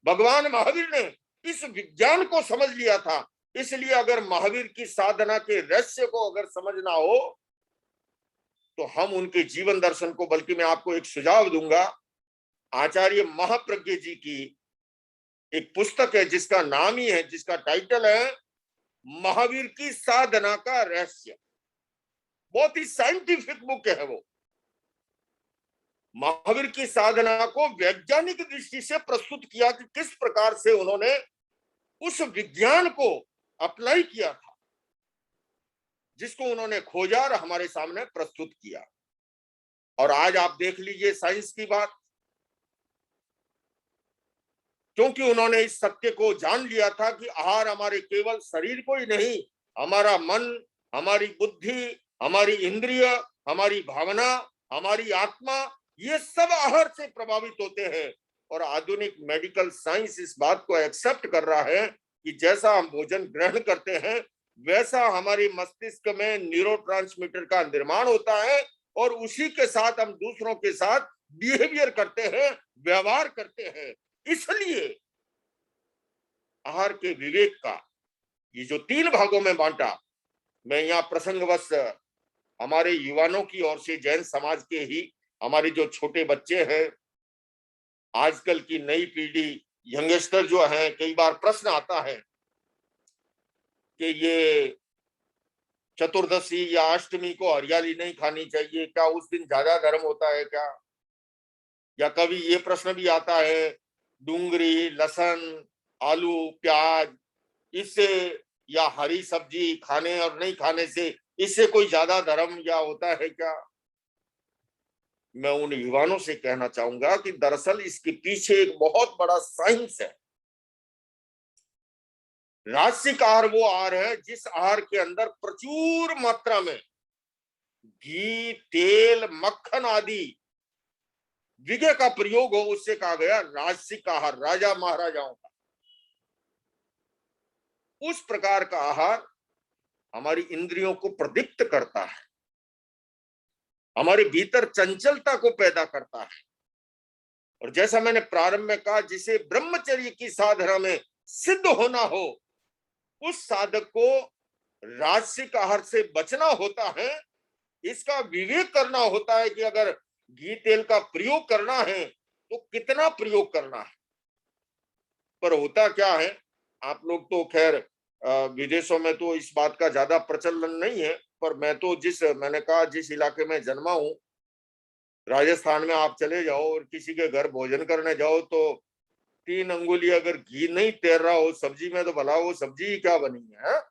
भगवान महावीर ने इस विज्ञान को समझ लिया था। इसलिए अगर महावीर की साधना के रहस्य को अगर समझना हो तो हम उनके जीवन दर्शन को, बल्कि मैं आपको एक सुझाव दूंगा, आचार्य महाप्रज्ञ जी की एक पुस्तक है जिसका नाम ही है, जिसका टाइटल है महावीर की साधना का रहस्य। बहुत ही साइंटिफिक बुक है वो। महावीर की साधना को वैज्ञानिक दृष्टि से प्रस्तुत किया कि किस प्रकार से उन्होंने उस विज्ञान को अप्लाई किया था, जिसको उन्होंने खोजा और हमारे सामने प्रस्तुत किया। और आज आप देख लीजिए साइंस की बात, क्योंकि उन्होंने इस सत्य को जान लिया था कि आहार हमारे केवल शरीर को ही नहीं, हमारा मन, हमारी बुद्धि, हमारी इंद्रिय, हमारी भावना, हमारी आत्मा, ये सब आहार से प्रभावित होते हैं। और आधुनिक मेडिकल साइंस इस बात को एक्सेप्ट कर रहा है कि जैसा हम भोजन ग्रहण करते हैं वैसा हमारी मस्तिष्क में न्यूरोट्रांसमीटर का निर्माण होता है और उसी के साथ हम दूसरों के साथ बिहेवियर करते हैं, व्यवहार करते हैं। इसलिए आहार के विवेक का ये जो 3 भागों में बांटा, मैं यहाँ प्रसंगवश हमारे युवाओं की ओर से, जैन समाज के ही हमारे जो छोटे बच्चे हैं, आजकल की नई पीढ़ी, यंगस्टर जो है, कई बार प्रश्न आता है कि ये चतुर्दशी या अष्टमी को हरियाली नहीं खानी चाहिए क्या, उस दिन ज्यादा गर्म होता है क्या? या कभी ये प्रश्न भी आता है, डूंगरी, लहसुन, आलू, प्याज, इससे या हरी सब्जी खाने और नहीं खाने से इससे कोई ज्यादा धर्म या होता है क्या? मैं उन युवाओं से कहना चाहूंगा कि दरअसल इसके पीछे एक बहुत बड़ा साइंस है। राजसिक आहार वो आहार है जिस आहार के अंदर प्रचुर मात्रा में घी, तेल, मक्खन आदि विजय का प्रयोग हो, उससे कहा गया राजसिक आहार, राजा महाराजाओं का। उस प्रकार का आहार हमारी इंद्रियों को प्रदीप्त करता है, हमारे भीतर चंचलता को पैदा करता है। और जैसा मैंने प्रारंभ में कहा, जिसे ब्रह्मचर्य की साधना में सिद्ध होना हो, उस साधक को राजसिक आहार से बचना होता है, इसका विवेक करना होता है कि अगर घी तेल का प्रयोग करना है तो कितना प्रयोग करना है। पर होता क्या है, आप लोग तो खैर विदेशों में तो इस बात का ज्यादा प्रचलन नहीं है, पर मैं तो मैंने कहा जिस इलाके में जन्मा हूं, राजस्थान में आप चले जाओ और किसी के घर भोजन करने जाओ तो 3 अंगुली अगर घी नहीं तैर रहा हो सब्जी में तो भला वो सब्जी ही क्या बनी है।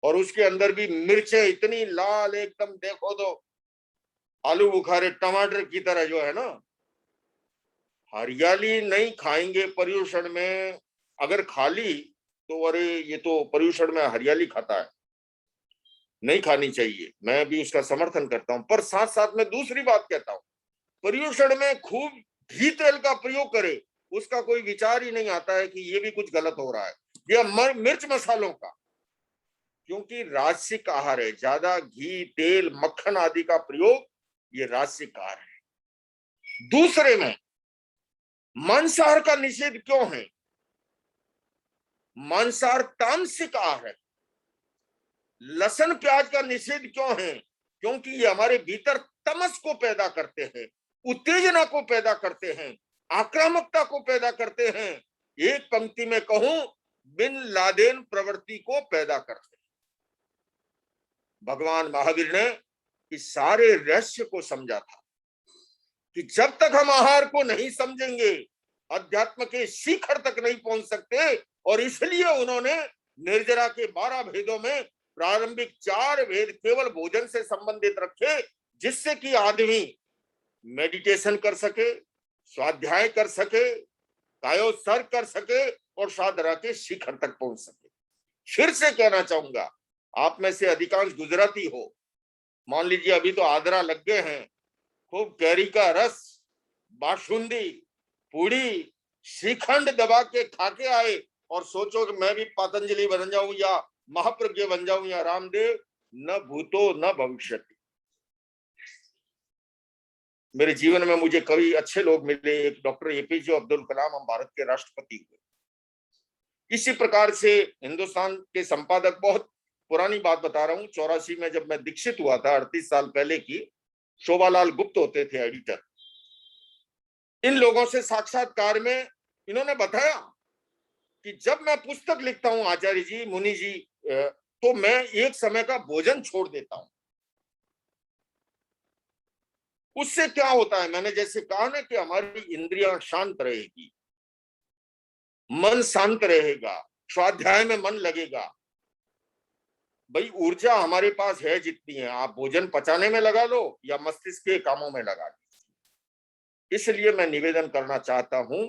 और उसके अंदर भी मिर्चें इतनी लाल, एकदम देखो तो आलू बुखारे टमाटर की तरह जो है ना। हरियाली नहीं खाएंगे पर्यूषण में, अगर खा ली तो अरे ये तो पर्यूषण में हरियाली खाता है, नहीं खानी चाहिए, मैं भी उसका समर्थन करता हूं। पर साथ साथ में दूसरी बात कहता हूं, पर्यूषण में खूब घी तेल का प्रयोग करे, उसका कोई विचार ही नहीं आता है कि ये भी कुछ गलत हो रहा है, या मिर्च मसालों का, क्योंकि राजसिक आहार है। ज्यादा घी तेल मक्खन आदि का प्रयोग ये राजसिक आहार है। दूसरे में मांसाहार का निषेध क्यों है? मांसाहार तामसिक आहार है। लहसुन प्याज का निषेध क्यों है? क्योंकि ये हमारे भीतर तमस को पैदा करते हैं, उत्तेजना को पैदा करते हैं, आक्रामकता को पैदा करते हैं, एक पंक्ति में कहूं बिन लादेन प्रवृत्ति को पैदा करते हैं। भगवान महावीर ने इस सारे रहस्य को समझा था कि जब तक हम आहार को नहीं समझेंगे अध्यात्म के शिखर तक नहीं पहुंच सकते, और इसलिए उन्होंने निर्जरा के 12 भेदों में प्रारंभिक 4 भेद केवल भोजन से संबंधित रखे, जिससे कि आदमी मेडिटेशन कर सके, स्वाध्याय कर सके, कायोत्सर्ग कर सके और साधना के शिखर तक पहुंच सके। फिर से कहना चाहूंगा, आप में से अधिकांश गुजराती हो, मान लीजिए अभी तो आदरा लग गए हैं, खूब कैरी का रस, बासुंदी, पूड़ी, श्रीखंड दबा के खा के आए और सोचो कि मैं भी पतंजलि बन जाऊं या महाप्रज्ञ बन जाऊं या रामदेव, न भूतो न भविष्यति। मेरे जीवन में मुझे कई अच्छे लोग मिले, एक डॉक्टर एपीजे अब्दुल कलाम, हम भारत के राष्ट्रपति हुए। इसी प्रकार से हिंदुस्तान के संपादक, बहुत पुरानी बात बता रहा हूँ, 84 में जब मैं दीक्षित हुआ था, 38 साल पहले की, शोभालाल गुप्त होते थे एडिटर। इन लोगों से साक्षात्कार में इन्होंने बताया कि जब मैं पुस्तक लिखता हूं आचार्य जी, मुनि जी, तो मैं एक समय का भोजन छोड़ देता हूं। उससे क्या होता है, मैंने जैसे कहा ना कि हमारी इंद्रियां शांत रहेगी, मन शांत रहेगा, स्वाध्याय में मन लगेगा। भाई ऊर्जा हमारे पास है जितनी है, आप भोजन पचाने में लगा लो या मस्तिष्क के कामों में लगा लो। इसलिए मैं निवेदन करना चाहता हूं,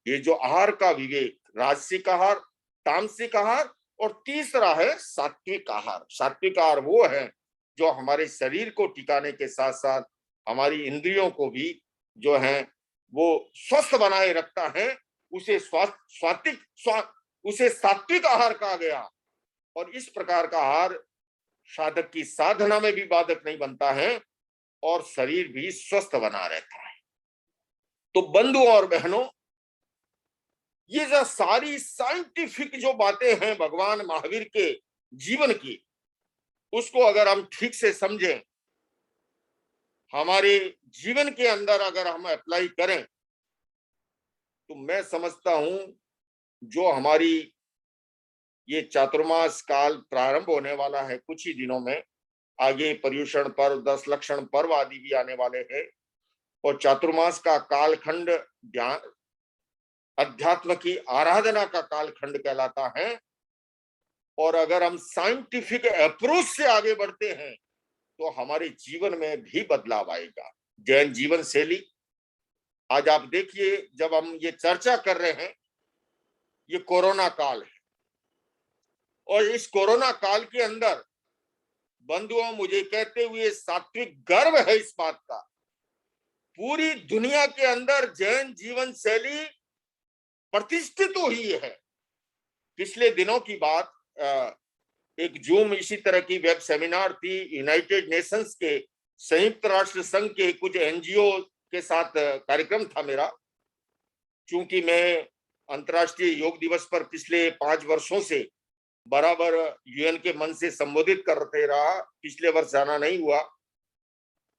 ये जो आहार का विवेक, राजसिक आहार, तामसिक आहार और तीसरा है सात्विक आहार। सात्विक आहार वो है जो हमारे शरीर को टिकाने के साथ साथ हमारी इंद्रियों को भी जो है वो स्वस्थ बनाए रखता है। उसे उसे सात्विक आहार कहा गया। और इस प्रकार का आहार साधक की साधना में भी बाधक नहीं बनता है और शरीर भी स्वस्थ बना रहता है। तो बंधुओं और बहनों, ये जो सारी साइंटिफिक जो बातें हैं भगवान महावीर के जीवन की, उसको अगर हम ठीक से समझें, हमारे जीवन के अंदर अगर हम अप्लाई करें, तो मैं समझता हूं जो हमारी ये चातुर्मास काल प्रारंभ होने वाला है कुछ ही दिनों में, आगे पर्युषण पर्व, 10 लक्षण पर्व आदि भी आने वाले हैं, और चातुर्मास का कालखंड ध्यान अध्यात्म की आराधना का कालखंड कहलाता है। और अगर हम साइंटिफिक अप्रोच से आगे बढ़ते हैं तो हमारे जीवन में भी बदलाव आएगा। जैन जीवन शैली, आज आप देखिए जब हम ये चर्चा कर रहे हैं, ये कोरोना काल है, और इस कोरोना काल के अंदर बंधुओं मुझे कहते हुए सात्विक गर्व है इस बात का, पूरी दुनिया के अंदर जैन जीवन शैली प्रतिष्ठित हुई है। पिछले दिनों की बात, एक जूम इसी तरह की वेब सेमिनार थी, यूनाइटेड नेशंस के, संयुक्त राष्ट्र संघ के कुछ एनजीओ के साथ कार्यक्रम था मेरा। चूंकि मैं अंतर्राष्ट्रीय योग दिवस पर पिछले 5 वर्षों से बराबर यूएन के मंच से संबोधित करते रहा। पिछले वर्ष जाना नहीं हुआ,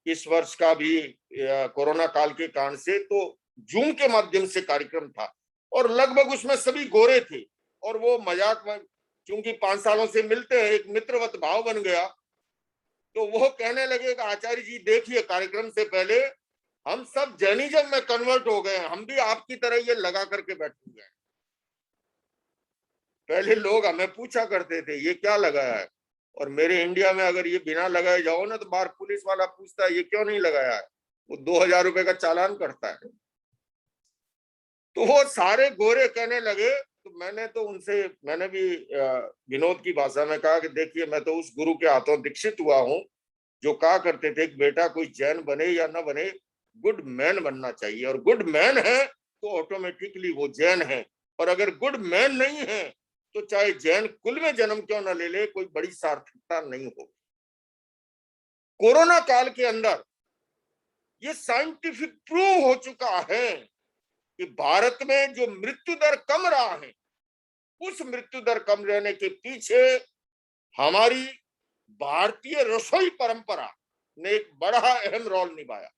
इस वर्ष का भी कोरोना काल के कारण से तो जूम के माध्यम से कार्यक्रम था और लगभग उसमें सभी गोरे थे। और वो मजाक में, क्योंकि 5 सालों से मिलते हैं, एक मित्रवत भाव बन गया। तो वो कहने लगे कि आचार्य जी देखिए, कार्यक्रम से पहले हम सब जैनिज्म में कन्वर्ट हो गए हैं, हम भी आपकी तरह ये लगा करके बैठे हुए हैं। पहले लोग हमें पूछा करते थे ये क्या लगाया है, और मेरे इंडिया में अगर ये बिना लगाए जाओ ना तो बाहर पुलिस वाला पूछता है ये क्यों नहीं लगाया है, वो 2000 रुपए का चालान करता है। तो वो सारे गोरे कहने लगे। तो मैंने भी विनोद की भाषा में कहा कि देखिए, मैं तो उस गुरु के हाथों दीक्षित हुआ हूं जो कहा करते थे कि बेटा कोई जैन बने या ना बने, गुड मैन बनना चाहिए, और गुड मैन है तो ऑटोमेटिकली वो जैन है, और अगर गुड मैन नहीं है तो चाहे जैन कुल में जन्म क्यों ना ले ले, कोई बड़ी सार्थकता नहीं होगी। कोरोना काल के अंदर ये साइंटिफिक प्रूव हो चुका है कि भारत में जो मृत्यु दर कम रहा है, उस मृत्यु दर कम रहने के पीछे हमारी भारतीय रसोई परंपरा ने एक बड़ा अहम रोल निभाया।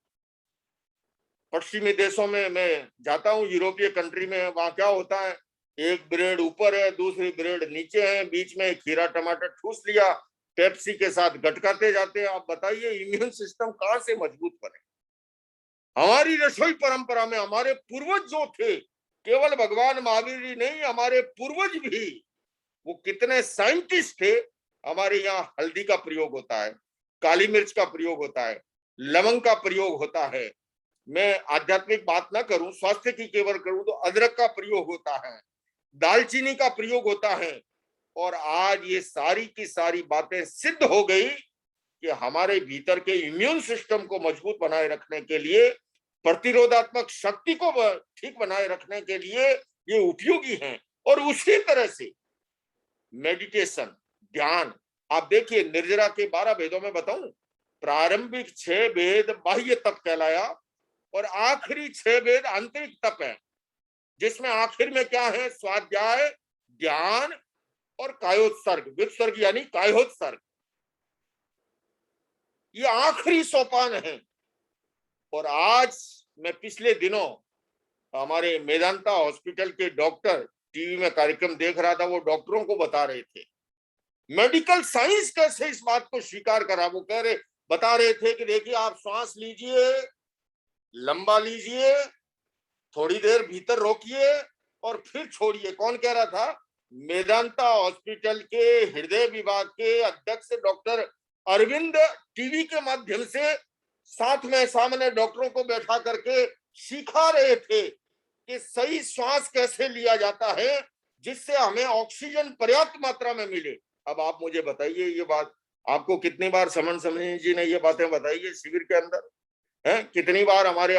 पश्चिमी देशों में मैं जाता हूँ, यूरोपीय कंट्री में, वहां क्या होता है, एक ब्रेड ऊपर है, दूसरी ब्रेड नीचे है, बीच में खीरा टमाटर ठूस लिया, पेप्सी के साथ गटकाते जाते हैं। आप बताइए इम्यून सिस्टम कहाँ से मजबूत बने? हमारी रसोई परंपरा में हमारे पूर्वज जो थे, केवल भगवान महावीर ही नहीं, हमारे पूर्वज भी, वो कितने साइंटिस्ट थे। हमारे यहाँ हल्दी का प्रयोग होता है, काली मिर्च का प्रयोग होता है, लवंग का प्रयोग होता है। मैं आध्यात्मिक बात ना करूं, स्वास्थ्य की केवल करूं तो अदरक का प्रयोग होता है, दालचीनी का प्रयोग होता है। और आज ये सारी की सारी बातें सिद्ध हो गई कि हमारे भीतर के इम्यून सिस्टम को मजबूत बनाए रखने के लिए, प्रतिरोधात्मक शक्ति को ठीक बनाए रखने के लिए ये उपयोगी हैं। और उसी तरह से मेडिटेशन, ध्यान, आप देखिए निर्जरा के 12 भेदों में बताऊं, प्रारंभिक 6 भेद बाह्य तप कहलाया और आखिरी 6 भेद आंतरिक तप है, जिसमें आखिर में क्या है, स्वाध्याय, ध्यान और कायोत्सर्ग, वित्सर्ग यानी कायोत्सर्ग, ये आखिरी सोपान है। और आज मैं पिछले दिनों हमारे मेदांता हॉस्पिटल के डॉक्टर टीवी में कार्यक्रम देख रहा था, वो डॉक्टरों को बता रहे थे मेडिकल साइंस कैसे इस बात को स्वीकार करा। वो बता रहे थे कि देखिए आप श्वास लीजिए, लंबा लीजिए, थोड़ी देर भीतर रोकिए और फिर छोड़िए। कौन कह रहा था? मेदांता हॉस्पिटल के हृदय विभाग के अध्यक्ष डॉक्टर अरविंद टीवी के माध्यम से साथ में सामने डॉक्टरों को बैठा करके सिखा रहे थे कि सही श्वास कैसे लिया जाता है जिससे हमें ऑक्सीजन पर्याप्त मात्रा में मिले। अब आप मुझे बताइए, ये बात आपको कितनी बार समन समनी जी ने ये बातें बताई है शिविर के अंदर, है कितनी बार हमारे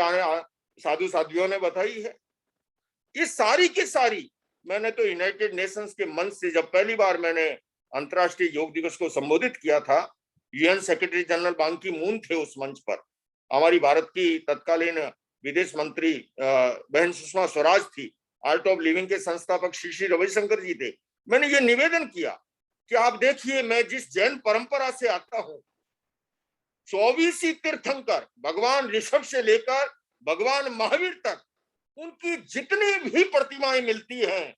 साधु साध्वियों ने बताई है? ये सारी की सारी मैंने तो यूनाइटेड नेशंस के मंच से जब पहली बार मैंने अंतर्राष्ट्रीय योग दिवस को संबोधित किया था, यूएन सेक्रेटरी जनरल बान की मून थे उस मंच पर, हमारी भारत की तत्कालीन विदेश मंत्री बहन सुषमा स्वराज थी, आर्ट ऑफ लिविंग के संस्थापक श्री श्री रविशंकर जी थे। मैंने ये निवेदन किया कि आप देखिए, मैं जिस जैन परंपरा से आता हूं, 24 ही तीर्थंकर भगवान ऋषभ से लेकर भगवान महावीर तक उनकी जितनी भी प्रतिमाएं मिलती हैं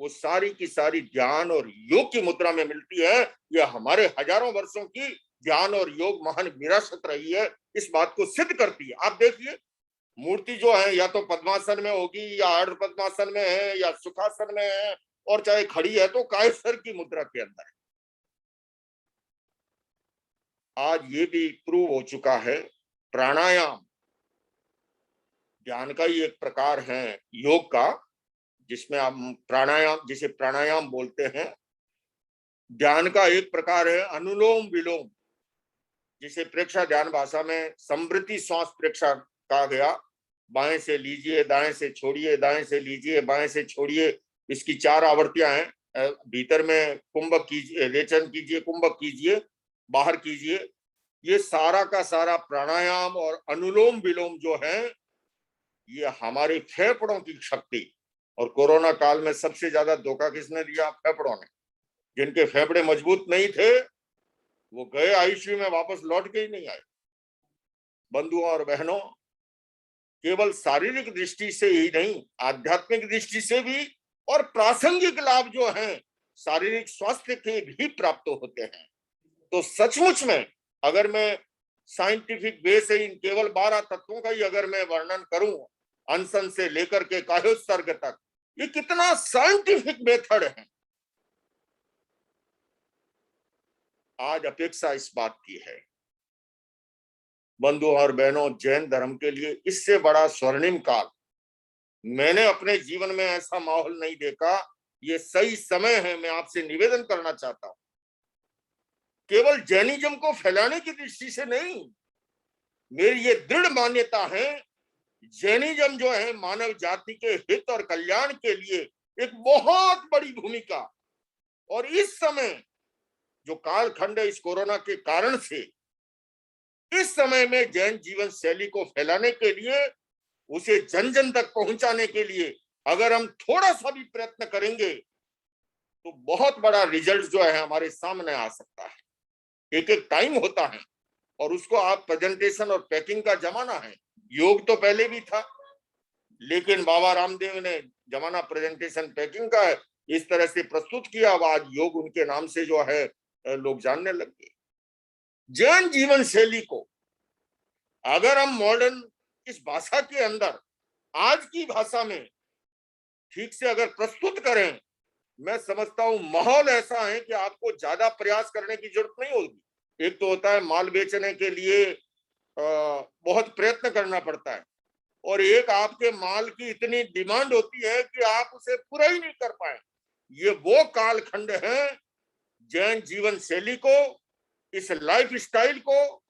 वो सारी की सारी ध्यान और योग की मुद्रा में मिलती है। यह हमारे हजारों वर्षों की ध्यान और योग महान विरासत रही है, इस बात को सिद्ध करती है। आप देखिए मूर्ति जो है या तो पद्मासन में होगी या अर्ध पद्मासन में है या सुखासन में है, और चाहे खड़ी है तो कायसर की मुद्रा के अंदर है। आज ये भी प्रूव हो चुका है, प्राणायाम ध्यान का ही एक प्रकार है योग का, जिसमें आप प्राणायाम, जिसे प्राणायाम बोलते हैं, ध्यान का एक प्रकार है अनुलोम विलोम, जिसे प्रेक्षा ध्यान भाषा में समृद्धि श्वास प्रेक्षा कहा गया। बाएं से लीजिए, दाएं से छोड़िए, दाएं से लीजिए, बाएं से छोड़िए। इसकी 4 आवृत्तियां हैं। भीतर में कुंभक कीजिए, रेचन कीजिए, कुंभक कीजिए, बाहर कीजिए। ये सारा का सारा प्राणायाम और अनुलोम विलोम जो है, ये हमारे फेफड़ों की शक्ति, और कोरोना काल में सबसे ज्यादा धोखा किसने दिया? फेफड़ों ने। जिनके फेफड़े मजबूत नहीं थे वो गए आईसीयू में, वापस लौट के ही नहीं आए। बंधुओं और बहनों, केवल शारीरिक दृष्टि से ही नहीं, आध्यात्मिक दृष्टि से भी और प्रासंगिक लाभ जो हैं शारीरिक स्वास्थ्य के भी प्राप्त होते हैं। तो सचमुच में अगर मैं साइंटिफिक वे से इन केवल 12 तत्वों का ही अगर मैं वर्णन करूं, अनशन से लेकर के कायोत्सर्ग तक, ये कितना साइंटिफिक मेथड है। आज अपेक्षा इस बात की है बंधुओं और बहनों, जैन धर्म के लिए इससे बड़ा स्वर्णिम काल मैंने अपने जीवन में ऐसा माहौल नहीं देखा। ये सही समय है। मैं आपसे निवेदन करना चाहता हूं, केवल जैनिज्म को फैलाने की दृष्टि से नहीं, मेरी ये दृढ़ मान्यता है जैनिज्म जो है मानव जाति के हित और कल्याण के लिए एक बहुत बड़ी भूमिका, और इस समय जो कालखंड है इस कोरोना के कारण से, इस समय में जैन जीवन शैली को फैलाने के लिए, उसे जन जन तक पहुंचाने के लिए अगर हम थोड़ा सा भी प्रयत्न करेंगे तो बहुत बड़ा रिजल्ट जो है हमारे सामने आ सकता है। एक एक टाइम होता है और उसको आप प्रेजेंटेशन और पैकिंग का जमाना है। योग तो पहले भी था, लेकिन बाबा रामदेव ने जमाना प्रेजेंटेशन पैकिंग का है, इस तरह से प्रस्तुत किया। अब आज योग उनके नाम से जो है लोग जानने लग गए। जैन जीवन शैली को अगर हम मॉडर्न इस भाषा के अंदर आज की भाषा में ठीक से अगर प्रस्तुत करें, मैं समझता हूं माहौल ऐसा है कि आपको ज्यादा प्रयास करने की जरूरत नहीं होगी। एक तो होता है माल बेचने के लिए बहुत प्रयत्न करना पड़ता है, और एक आपके माल की इतनी डिमांड होती है कि आप उसे पूरा ही नहीं कर पाए। ये वो कालखंड है जैन जीवन शैली को, इस लाइफ स्टाइल को,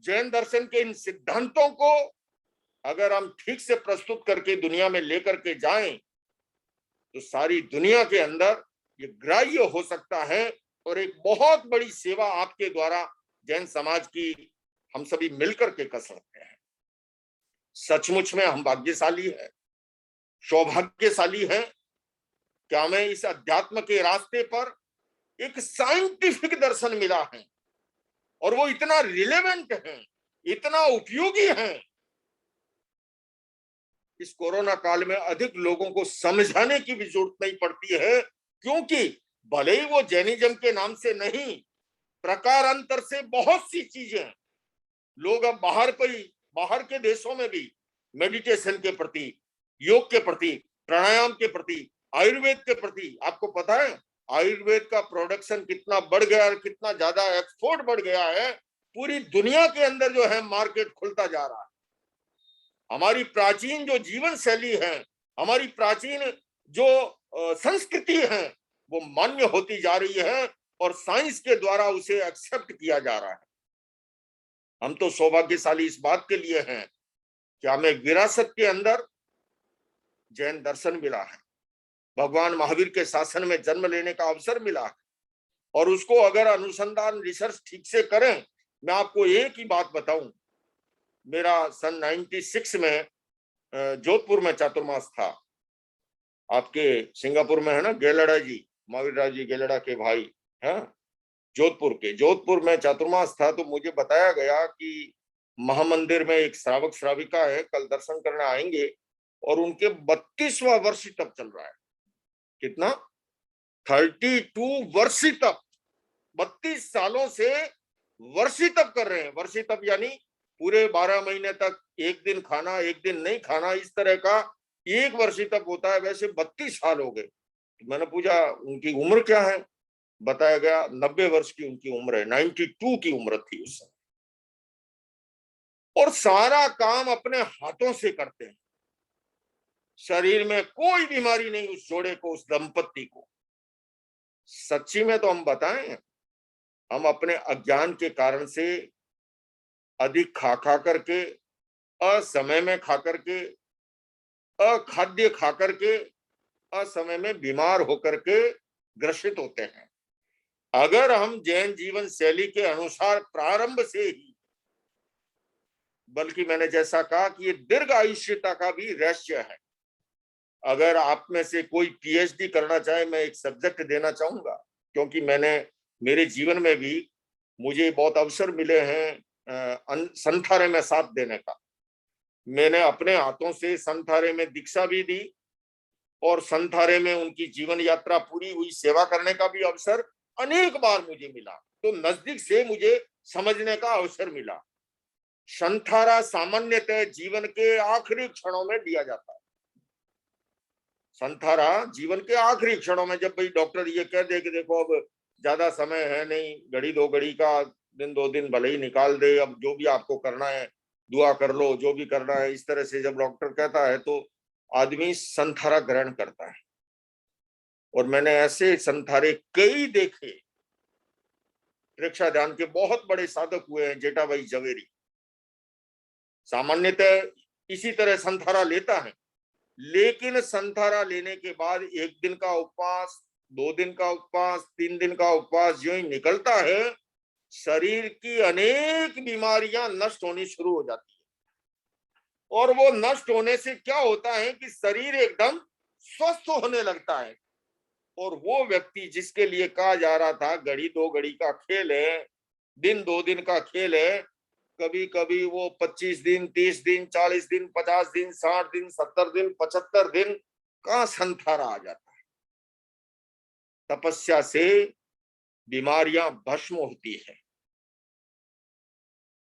जैन दर्शन के इन सिद्धांतों को अगर हम ठीक से प्रस्तुत करके दुनिया में लेकर के जाएं तो सारी दुनिया के अंदर ये ग्राह्य हो सकता है, और एक बहुत बड़ी सेवा आपके द्वारा जैन समाज की हम सभी मिलकर के कर सकते हैं। सचमुच में हम भाग्यशाली हैं, सौभाग्यशाली हैं कि हमें इस अध्यात्म के रास्ते पर एक साइंटिफिक दर्शन मिला है, और वो इतना रिलेवेंट है, इतना उपयोगी है। इस कोरोना काल में अधिक लोगों को समझाने की भी जरूरत नहीं पड़ती है, क्योंकि भले ही वो जैनिज्म के नाम से नहीं, प्रकारांतर से बहुत सी चीजें लोग अब बाहर के देशों में भी मेडिटेशन के प्रति, योग के प्रति, प्राणायाम के प्रति, आयुर्वेद के प्रति, आपको पता है आयुर्वेद का प्रोडक्शन कितना बढ़ गया और कितना ज्यादा एक्सपोर्ट बढ़ गया है। पूरी दुनिया के अंदर जो है मार्केट खुलता जा रहा है। हमारी प्राचीन जो जीवन शैली है, हमारी प्राचीन जो संस्कृति है, वो मान्य होती जा रही है और साइंस के द्वारा उसे एक्सेप्ट किया जा रहा है। हम तो सौभाग्यशाली इस बात के लिए हैं कि हमें विरासत के अंदर जैन दर्शन मिला है, भगवान महावीर के शासन में जन्म लेने का अवसर मिला है, और उसको अगर अनुसंधान रिसर्च ठीक से करें। मैं आपको एक ही बात बताऊं, मेरा सन 96 में जोधपुर में चातुर्मास था। आपके सिंगापुर में है ना गेलड़ा जी, महावीर राज जी गेलड़ा के भाई हैं, जोधपुर में चातुर्मास था। तो मुझे बताया गया कि महामंदिर में एक श्रावक श्राविका है, कल दर्शन करने आएंगे, और उनके 32वां वर्ष तप चल रहा है। कितना? 32 वर्षी तप, 32 सालों से वर्षी तप कर रहे हैं। वर्षी तप यानी पूरे 12 महीने तक एक दिन खाना एक दिन नहीं खाना, इस तरह का एक वर्षी तप होता है। वैसे 32 साल हो गए। तो मैंने पूछा उनकी उम्र क्या है, बताया गया 90 वर्ष की उनकी उम्र है, 92 की उम्र थी उस समय। और सारा काम अपने हाथों से करते हैं, शरीर में कोई बीमारी नहीं उस जोड़े को, उस दंपत्ति को। सच्ची में तो हम बताएं, हम अपने अज्ञान के कारण से अधिक खा करके, असमय में खा करके, अखाद्य खा करके, असमय में बीमार होकर के ग्रसित होते हैं। अगर हम जैन जीवन शैली के अनुसार प्रारंभ से ही, बल्कि मैंने जैसा कहा कि ये दीर्घ आयुष्यता का भी रहस्य है। अगर आप में से कोई पीएचडी करना चाहे, मैं एक सब्जेक्ट देना चाहूंगा, क्योंकि मेरे जीवन में भी मुझे बहुत अवसर मिले हैं संथारे में साथ देने का। मैंने अपने हाथों से संथारे में दीक्षा भी दी और संथारे में उनकी जीवन यात्रा पूरी हुई सेवा करने का भी अवसर अनेक बार मुझे मिला, तो नजदीक से मुझे समझने का अवसर मिला। संथारा सामान्यतः जीवन के आखिरी क्षणों में दिया जाता है। संथारा जीवन के आखिरी क्षणों में, जब भाई डॉक्टर ये कह दे कि देखो अब ज्यादा समय है नहीं, घड़ी दो घड़ी का, दिन दो दिन भले ही निकाल दे, अब जो भी आपको करना है दुआ कर लो, जो भी करना है, इस तरह से जब डॉक्टर कहता है तो आदमी संथारा ग्रहण करता है। और मैंने ऐसे संथारे कई देखे। प्रेक्षा ध्यान के बहुत बड़े साधक हुए हैं जेठाभाई झवेरी, सामान्यतः इसी तरह संथारा लेता है, लेकिन संथारा लेने के बाद 1 दिन का उपवास, 2 दिन का उपवास, 3 दिन का उपवास जो ही निकलता है, शरीर की अनेक बीमारियां नष्ट होनी शुरू हो जाती है। और वो नष्ट होने से क्या होता है कि शरीर एकदम स्वस्थ होने लगता है। और वो व्यक्ति जिसके लिए कहा जा रहा था घड़ी 2 घड़ी का खेल है, दिन 2 दिन का खेल है, कभी कभी वो 25 दिन, 30 दिन, 40 दिन, 50 दिन, 60 दिन, 70 दिन, 75 दिन का संथारा आ जाता है। तपस्या से बीमारियां भस्म होती है।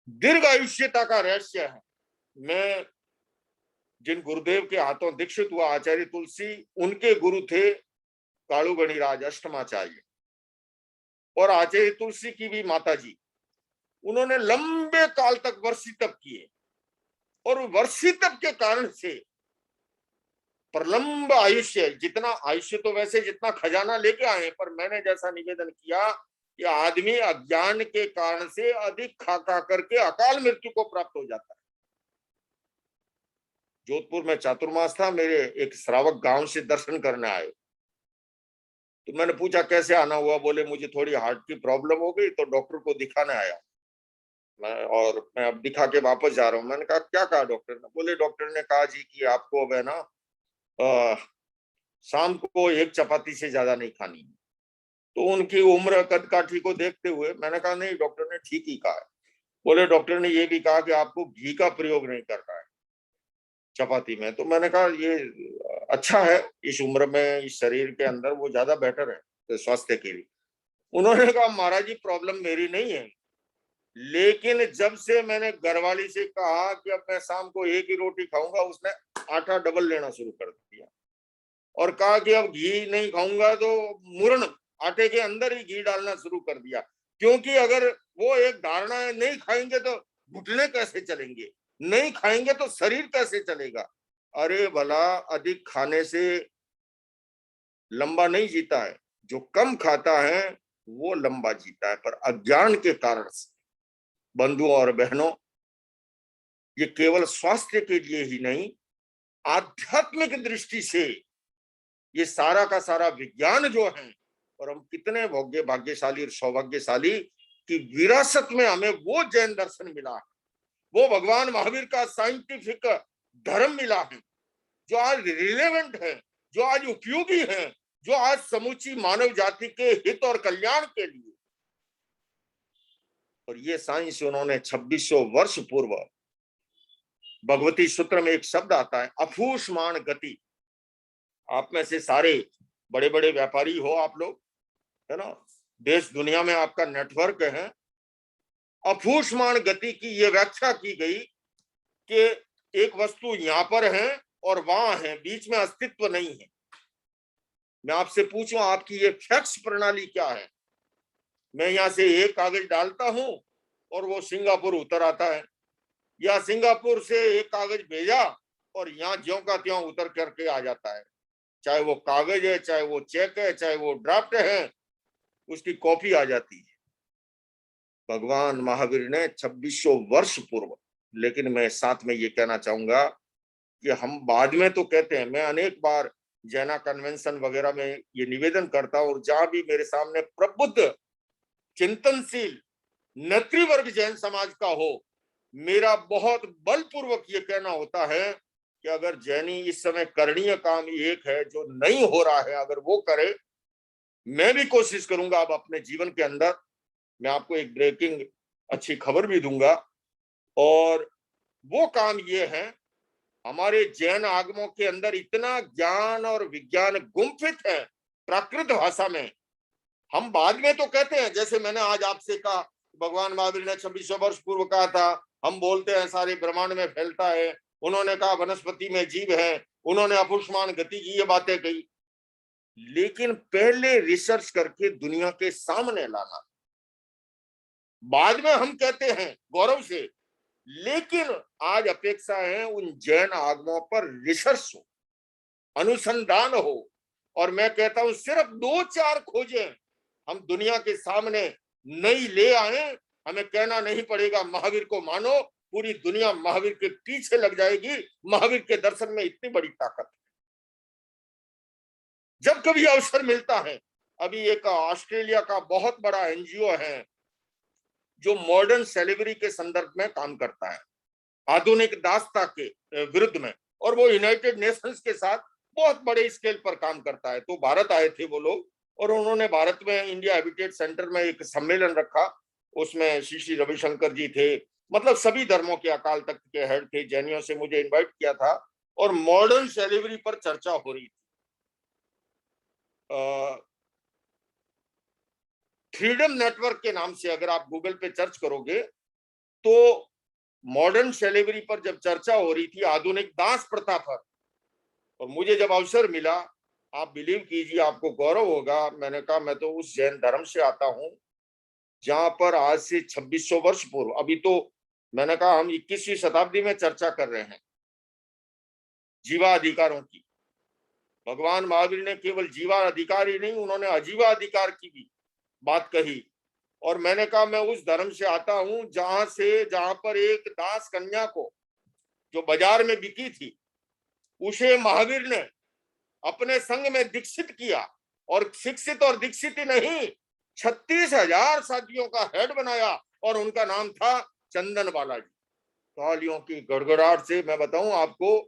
दीर्घ आयुष्यता का रहस्य है। मैं जिन गुरुदेव के हाथों दीक्षित हुआ, आचार्य तुलसी, उनके गुरु थे कालू गणिराज अष्टमाचार्य, और आचार्य तुलसी की भी माता जी, उन्होंने लंबे काल तक वर्षी तप किए। और वर्षी तप के कारण से प्रलंब आयुष्य, जितना आयुष्य तो वैसे जितना खजाना लेके आए, पर मैंने जैसा निवेदन किया कि आदमी अज्ञान के कारण से अधिक खा खा करके अकाल मृत्यु को प्राप्त हो जाता है। जोधपुर में चातुर्मास था, मेरे एक श्रावक गांव से दर्शन करने आए, तो मैंने पूछा कैसे आना हुआ, बोले मुझे थोड़ी हार्ट की प्रॉब्लम हो गई तो डॉक्टर को दिखाने आया और मैं अब दिखा के वापस जा रहा हूँ। मैंने कहा क्या कहा डॉक्टर ने? बोले डॉक्टर ने कहा जी कि आपको अब है ना शाम को 1 चपाती से ज्यादा नहीं खानी। तो उनकी उम्र कद काठी को देखते हुए मैंने कहा नहीं, डॉक्टर ने ठीक ही कहा है। बोले डॉक्टर ने ये भी कहा कि आपको घी का प्रयोग नहीं करना है चपाती में। तो मैंने कहा ये अच्छा है, इस उम्र में इस शरीर के अंदर वो ज्यादा बेटर है तो स्वास्थ्य के लिए। उन्होंने कहा महाराज जी प्रॉब्लम मेरी नहीं है, लेकिन जब से मैंने घरवाली से कहा कि अब मैं शाम को 1 ही रोटी खाऊंगा, उसने आटा डबल लेना शुरू कर दिया और कहा कि अब घी नहीं खाऊंगा तो मुरन, आटे के अंदर ही घी डालना शुरू कर दिया। क्योंकि अगर वो एक धारणा है नहीं खाएंगे तो घुटने कैसे चलेंगे, नहीं खाएंगे तो शरीर कैसे चलेगा। अरे भला अधिक खाने से लंबा नहीं जीता है, जो कम खाता है वो लंबा जीता है। पर अज्ञान के कारण से बंधुओं और बहनों, ये केवल स्वास्थ्य के लिए ही नहीं, आध्यात्मिक दृष्टि से ये सारा का सारा विज्ञान जो है, और हम कितने भाग्यशाली और सौभाग्यशाली कि विरासत में हमें वो जैन दर्शन मिला है, वो भगवान महावीर का साइंटिफिक धर्म मिला है, जो आज रिलेवेंट है, जो आज उपयोगी है, जो आज समूची मानव जाति के हित और कल्याण के लिए। और ये साइंस उन्होंने 2600 वर्ष पूर्व, भगवती सूत्र में एक शब्द आता है अफूष्माण गति। आप में से सारे बड़े बड़े व्यापारी हो आप लोग, है ना, देश दुनिया में आपका नेटवर्क है। अफूष्माण गति की ये व्याख्या की गई कि एक वस्तु यहाँ पर है और वहां है, बीच में अस्तित्व नहीं है। मैं आपसे पूछूं आपकी ये फैक्स प्रणाली क्या है? मैं यहाँ से एक कागज डालता हूं और वो सिंगापुर उतर आता है, या सिंगापुर से एक कागज भेजा और यहाँ ज्यों का त्यों उतर करके आ जाता है। चाहे वो कागज है, चाहे वो चेक है, चाहे वो ड्राफ्ट है, उसकी कॉपी आ जाती है। भगवान महावीर ने 2600 वर्ष पूर्व, लेकिन मैं साथ में ये कहना चाहूंगा कि हम बाद में तो कहते हैं, मैं अनेक बार जैना कन्वेंशन वगैरह में ये निवेदन करता हूं, और जहां भी मेरे सामने प्रबुद्ध चिंतनशील नेतृवर्ग जैन समाज का हो, मेरा बहुत बलपूर्वक ये कहना होता है कि अगर जैनी इस समय करणीय काम एक है जो नहीं हो रहा है, अगर वो करे मैं भी कोशिश करूंगा अब अपने जीवन के अंदर, मैं आपको एक ब्रेकिंग अच्छी खबर भी दूंगा, और वो काम ये है, हमारे जैन आगमों के अंदर इतना ज्ञान और विज्ञान गुम्फित है प्राकृत भाषा में। हम बाद में तो कहते हैं, जैसे मैंने आज आपसे कहा, भगवान महावीर ने 2600 वर्ष पूर्व कहा था, हम बोलते हैं सारे ब्रह्मांड में फैलता है, उन्होंने कहा वनस्पति में जीव है, उन्होंने अपुष्मान गति की ये बातें कही, लेकिन पहले रिसर्च करके दुनिया के सामने लाना। बाद में हम कहते हैं गौरव से, लेकिन आज अपेक्षा है उन जैन आगमों पर रिसर्च हो, अनुसंधान हो, और मैं कहता हूं सिर्फ 2-4 खोजें हम दुनिया के सामने नई ले आए, हमें कहना नहीं पड़ेगा महावीर को मानो, पूरी दुनिया महावीर के पीछे लग जाएगी। महावीर के दर्शन में इतनी बड़ी ताकत है। जब कभी अवसर मिलता है, अभी एक ऑस्ट्रेलिया का बहुत बड़ा एनजीओ है जो मॉडर्न सेलिब्रिटी के संदर्भ में काम करता है, आधुनिक दास्ता के विरुद्ध में, और वो यूनाइटेड नेशंस के साथ बहुत बड़े स्केल पर काम करता है। तो भारत आए थे वो लोग, और उन्होंने भारत में इंडिया हैबिटेट सेंटर में एक सम्मेलन रखा, उसमें श्री रविशंकर जी थे, मतलब सभी धर्मों के अकाल तख्त के हेड थे, जैनियों से मुझे इनवाइट किया था, और मॉडर्न सेलिब्रिटी पर चर्चा हो रही थी। फ्रीडम नेटवर्क के नाम से अगर आप गूगल पे सर्च करोगे तो मॉडर्न सेलिब्रिटी पर जब चर्चा हो रही थी, आधुनिक दास प्रथा पर, और मुझे जब अवसर मिला, आप बिलीव कीजिए, आपको गौरव होगा, मैंने कहा मैं तो उस जैन धर्म से आता हूं जहां पर आज से 2600 वर्ष पूर्व, अभी तो मैंने कहा हम 21वीं शताब्दी में चर्चा कर रहे हैं जीवा अधिकारों की। भगवान महावीर ने केवल जीवा अधिकार ही नहीं, उन्होंने अजीवा अधिकार की भी बात कही। और मैंने कहा मैं उस धर्म से आता हूं जहां पर एक दास कन्या को जो बाजार में बिकी थी, उसे महावीर ने अपने संग में दीक्षित किया, और शिक्षित और दीक्षित ही नहीं, 36,000 साथियों का हेड बनाया, और उनका नाम था चंदन बालाजी। तालियों की गड़गड़ाहट से मैं बताऊं आपको,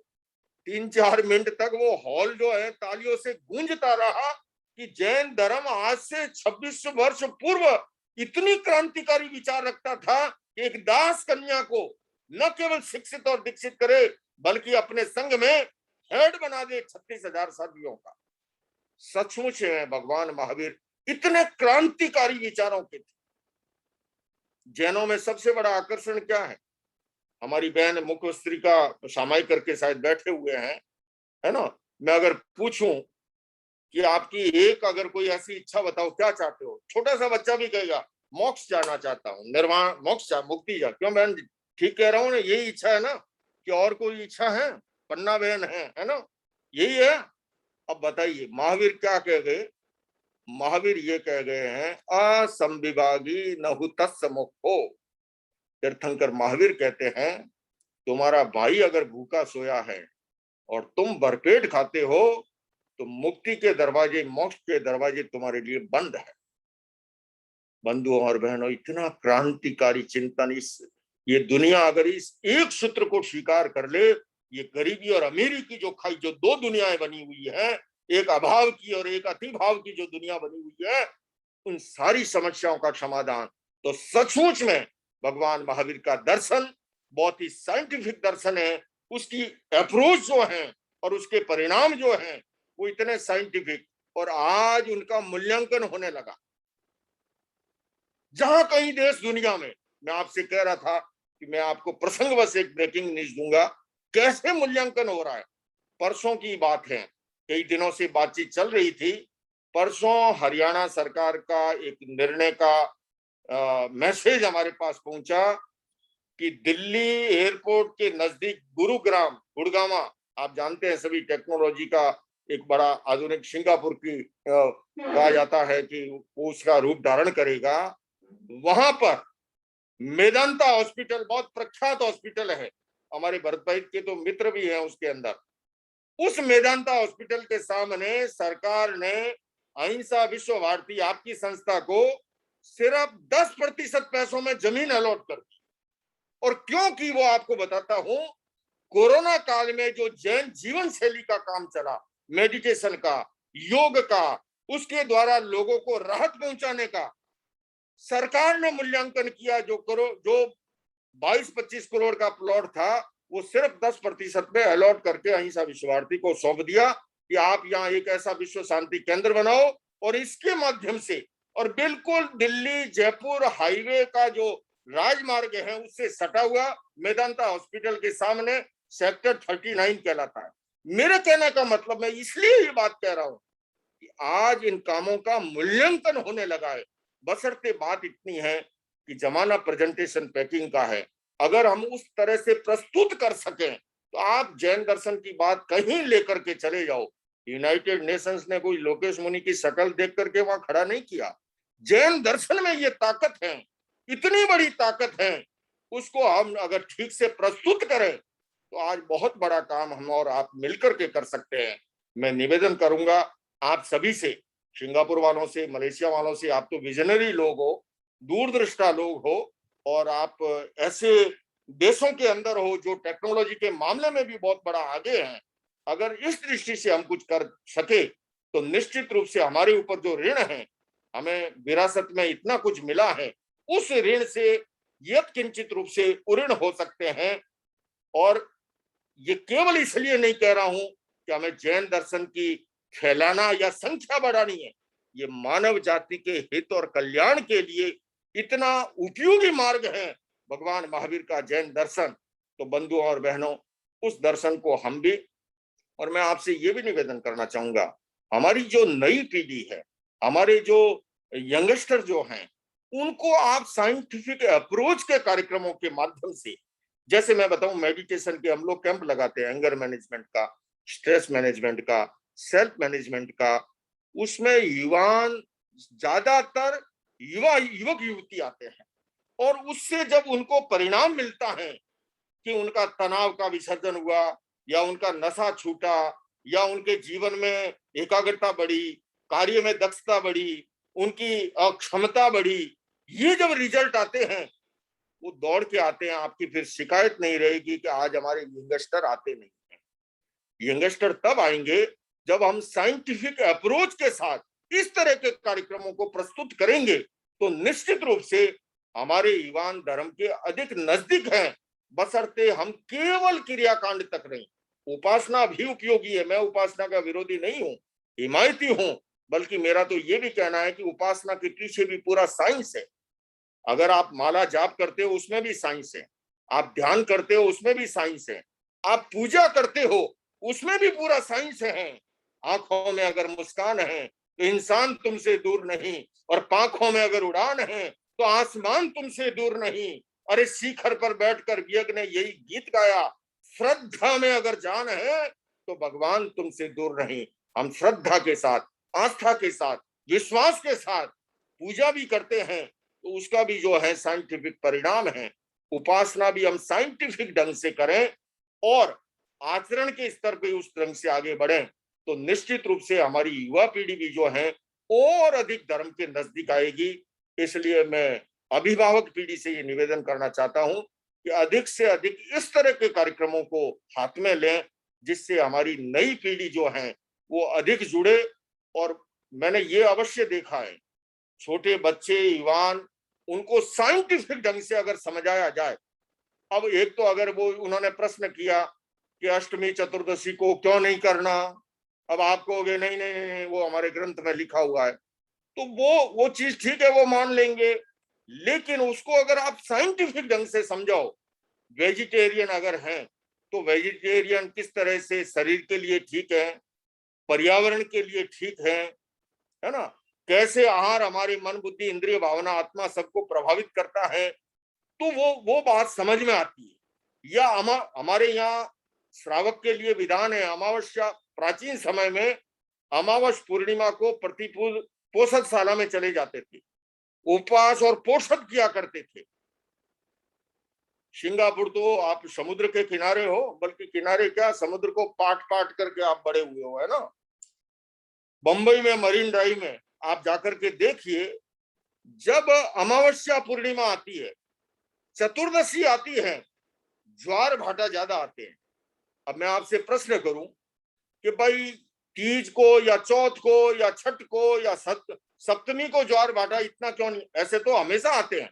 3-4 मिनट तक वो हॉल जो है तालियों से गूंजता रहा कि जैन धर्म आज से 26 वर्ष पूर्व इतनी क्रांतिकारी विचार रखता था कि एक दास कन्या को न केवल शिक्षित और दीक्षित करे, बल्कि अपने संग में हेड बना दे 36,000 साथियों का। सचमुच है भगवान महावीर इतने क्रांतिकारी विचारों के थे। जैनों में सबसे बड़ा आकर्षण क्या है? हमारी बहन मुखवस्त्री का सामायिक करके शायद बैठे हुए हैं, है ना? मैं अगर पूछूं कि आपकी एक अगर कोई ऐसी इच्छा बताओ, क्या चाहते हो? छोटा सा बच्चा भी कहेगा मोक्ष जाना चाहता हूँ, निर्वाण, मोक्ष, मुक्ति जा। क्यों बहन, ठीक कह रहा हूँ ना? यही इच्छा है ना, कि और कोई इच्छा है? पन्ना बहन है ना? यही है। अब बताइए महावीर क्या कह गए? महावीर ये कह गए हैं, असंविभागी नहु तस्य मोक्षो। तीर्थंकर महावीर कहते हैं, तुम्हारा भाई अगर भूखा सोया है और तुम भरपेट खाते हो, तो मुक्ति के दरवाजे, मोक्ष के दरवाजे तुम्हारे लिए बंद है। बंधुओं और बहनों, इतना क्रांतिकारी चिंतन, इस ये दुनिया अगर इस एक सूत्र को स्वीकार कर ले, ये गरीबी और अमीरी की जो खाई, जो 2 दुनियाएं बनी हुई है, एक अभाव की और एक अतिभाव की जो दुनिया बनी हुई है, उन सारी समस्याओं का समाधान तो सचमुच में भगवान महावीर का दर्शन बहुत ही साइंटिफिक दर्शन है। उसकी अप्रोच जो है और उसके परिणाम जो हैं वो इतने साइंटिफिक, और आज उनका मूल्यांकन होने लगा। जहां कहीं देश दुनिया में, मैं आपसे कह रहा था कि मैं आपको प्रसंगवश एक ब्रेकिंग न्यूज दूंगा, कैसे मूल्यांकन हो रहा है। परसों की बात है, कई दिनों से बातचीत चल रही थी। परसों हरियाणा सरकार का एक निर्णय का मैसेज हमारे पास पहुंचा कि दिल्ली एयरपोर्ट के नजदीक गुड़गामा, आप जानते हैं सभी, टेक्नोलॉजी का एक बड़ा आधुनिक सिंगापुर की कहा जाता है कि वो उसका रूप धारण करेगा। वहां पर मेदांता हॉस्पिटल, बहुत प्रख्यात हॉस्पिटल है, हमारे भरत भाई के तो मित्र भी हैं उसके अंदर। उस मेदांता हॉस्पिटल के सामने सरकार ने अहिंसा विश्व भारती, आपकी संस्था को सिर्फ 10% पैसों में जमीन अलॉट कर दी। और क्योंकि वो आपको बताता हूं, कोरोना काल में जो जैन जीवन शैली का काम चला, मेडिटेशन का, योग का, उसके द्वारा लोगों को राहत पहुंचाने का सरकार ने मूल्यांकन किया। जो 22-25 करोड़ का प्लॉट था वो सिर्फ 10% में अलॉट करके अहिंसा विश्व भारती को सौंप दिया कि आप यहाँ एक ऐसा विश्व शांति केंद्र बनाओ, और इसके माध्यम से, और बिल्कुल दिल्ली जयपुर हाईवे का जो राजमार्ग है उससे सटा हुआ मेदांता हॉस्पिटल के सामने सेक्टर 39 कहलाता है। मेरे कहने का मतलब, मैं इसलिए ये बात कह रहा हूं कि आज इन कामों का मूल्यांकन होने लगा है, बशर्ते बात इतनी है कि जमाना प्रेजेंटेशन पैकिंग का है। अगर हम उस तरह से प्रस्तुत कर सकें तो आप जैन दर्शन की बात कहीं लेकर के चले जाओ। यूनाइटेड नेशंस ने कोई लोकेश मुनि की शक्ल देख करके वहां खड़ा नहीं किया। जैन दर्शन में ये ताकत है, इतनी बड़ी ताकत है, उसको हम अगर ठीक से प्रस्तुत करें तो आज बहुत बड़ा काम हम और आप मिलकर के कर सकते हैं। मैं निवेदन करूंगा आप सभी से, सिंगापुर वालों से, मलेशिया वालों से, आप तो विजनरी लोग हो, दूरदृष्टा लोग हो, और आप ऐसे देशों के अंदर हो जो टेक्नोलॉजी के मामले में भी बहुत बड़ा आगे हैं। अगर इस दृष्टि से हम कुछ कर सके तो निश्चित रूप से हमारे ऊपर जो ऋण है, हमें विरासत में इतना कुछ मिला है, उस ऋण से यत्किंचित रूप से उऋण हो सकते हैं। और ये केवल इसलिए नहीं कह रहा हूं कि हमें जैन दर्शन की फैलाना या संख्या बढ़ानी है, ये मानव जाति के हित और कल्याण के लिए इतना उपयोगी मार्ग है भगवान महावीर का जैन दर्शन। तो बंधुओं और बहनों, उस दर्शन को हम भी, और मैं आपसे ये भी निवेदन करना चाहूंगा, हमारी जो नई पीढ़ी है, हमारे जो यंगस्टर जो हैं, उनको आप साइंटिफिक अप्रोच के कार्यक्रमों के माध्यम से, जैसे मैं बताऊं मेडिटेशन के हम लोग कैंप लगाते हैं, एंगर मैनेजमेंट का, स्ट्रेस मैनेजमेंट का, सेल्फ मैनेजमेंट का, उसमें युवान ज्यादातर युवक युवती आते हैं, और उससे जब उनको परिणाम मिलता है कि उनका तनाव का विसर्जन हुआ, या उनका नशा छूटा, या उनके जीवन में एकाग्रता बढ़ी, कार्य में दक्षता बढ़ी, उनकी क्षमता बढ़ी, ये जब रिजल्ट आते हैं वो दौड़ के आते हैं। आपकी फिर शिकायत नहीं रहेगी कि आज हमारे यंगस्टर आते नहीं हैं। यंगस्टर तब आएंगे जब हम साइंटिफिक अप्रोच के साथ इस तरह के कार्यक्रमों को प्रस्तुत करेंगे, तो निश्चित रूप से हमारे युवान धर्म के अधिक नजदीक हैं, बशर्ते हम केवल क्रियाकांड तक नहीं। उपासना भी उपयोगी है, मैं उपासना का विरोधी नहीं हूं, हिमायती हूं, बल्कि मेरा तो ये भी कहना है कि उपासना के पीछे भी पूरा साइंस है। अगर आप माला जाप करते हो उसमें भी साइंस है, आप ध्यान करते हो उसमें भी साइंस है, आप पूजा करते हो उसमें भी पूरा साइंस है। आंखों में अगर मुस्कान है तो इंसान तुमसे दूर नहीं, और पांखों में अगर उड़ान है तो आसमान तुमसे दूर नहीं। अरे शिखर पर बैठकर विवेक ने यही गीत गाया, श्रद्धा में अगर जान है तो भगवान तुमसे दूर नहीं। हम श्रद्धा के साथ, आस्था के साथ, विश्वास के साथ पूजा भी करते हैं तो उसका भी जो है साइंटिफिक परिणाम है। उपासना भी हम साइंटिफिक ढंग से करें और आचरण के स्तर पे उस ढंग से आगे बढ़ें, तो निश्चित रूप से हमारी युवा पीढ़ी भी जो है और अधिक धर्म के नजदीक आएगी। इसलिए मैं अभिभावक पीढ़ी से ये निवेदन करना चाहता हूं कि अधिक से अधिक इस तरह के कार्यक्रमों को हाथ में लें, जिससे हमारी नई पीढ़ी जो है वो अधिक जुड़े। और मैंने ये अवश्य देखा है, छोटे बच्चे, युवान, उनको साइंटिफिक ढंग से अगर समझाया जाए। अब एक तो अगर वो उन्होंने प्रश्न किया कि अष्टमी चतुर्दशी को क्यों नहीं करना, अब आप कहोगे नहीं नहीं नहीं वो हमारे ग्रंथ में लिखा हुआ है, तो वो चीज ठीक है, वो मान लेंगे, लेकिन उसको अगर आप साइंटिफिक ढंग से समझाओ, वेजिटेरियन अगर हैं तो वेजिटेरियन किस तरह से शरीर के लिए ठीक है, पर्यावरण के लिए ठीक है ना, कैसे आहार हमारी मन बुद्धि इंद्रिय भावना आत्मा सबको प्रभावित करता है, तो वो बात समझ में आती है। या हमारे यहाँ श्रावक के लिए विधान है, अमावस्या प्राचीन समय में अमावस पूर्णिमा को पोषदशाला में चले जाते थे, उपवास और पोषद किया करते थे। सिंगापुर तो आप समुद्र के किनारे हो, बल्कि किनारे क्या समुद्र को पाट पाट करके आप बड़े हुए हो, है ना। बंबई में मरीन ड्राइव में आप जाकर के देखिए, जब अमावस्या पूर्णिमा आती है, चतुर्दशी आती है, ज्वार भाटा ज्यादा आते हैं। अब मैं आपसे प्रश्न करूं कि भाई तीज को या चौथ को या छठ को या सप्तमी को ज्वार भाटा इतना क्यों नहीं, ऐसे तो हमेशा आते हैं,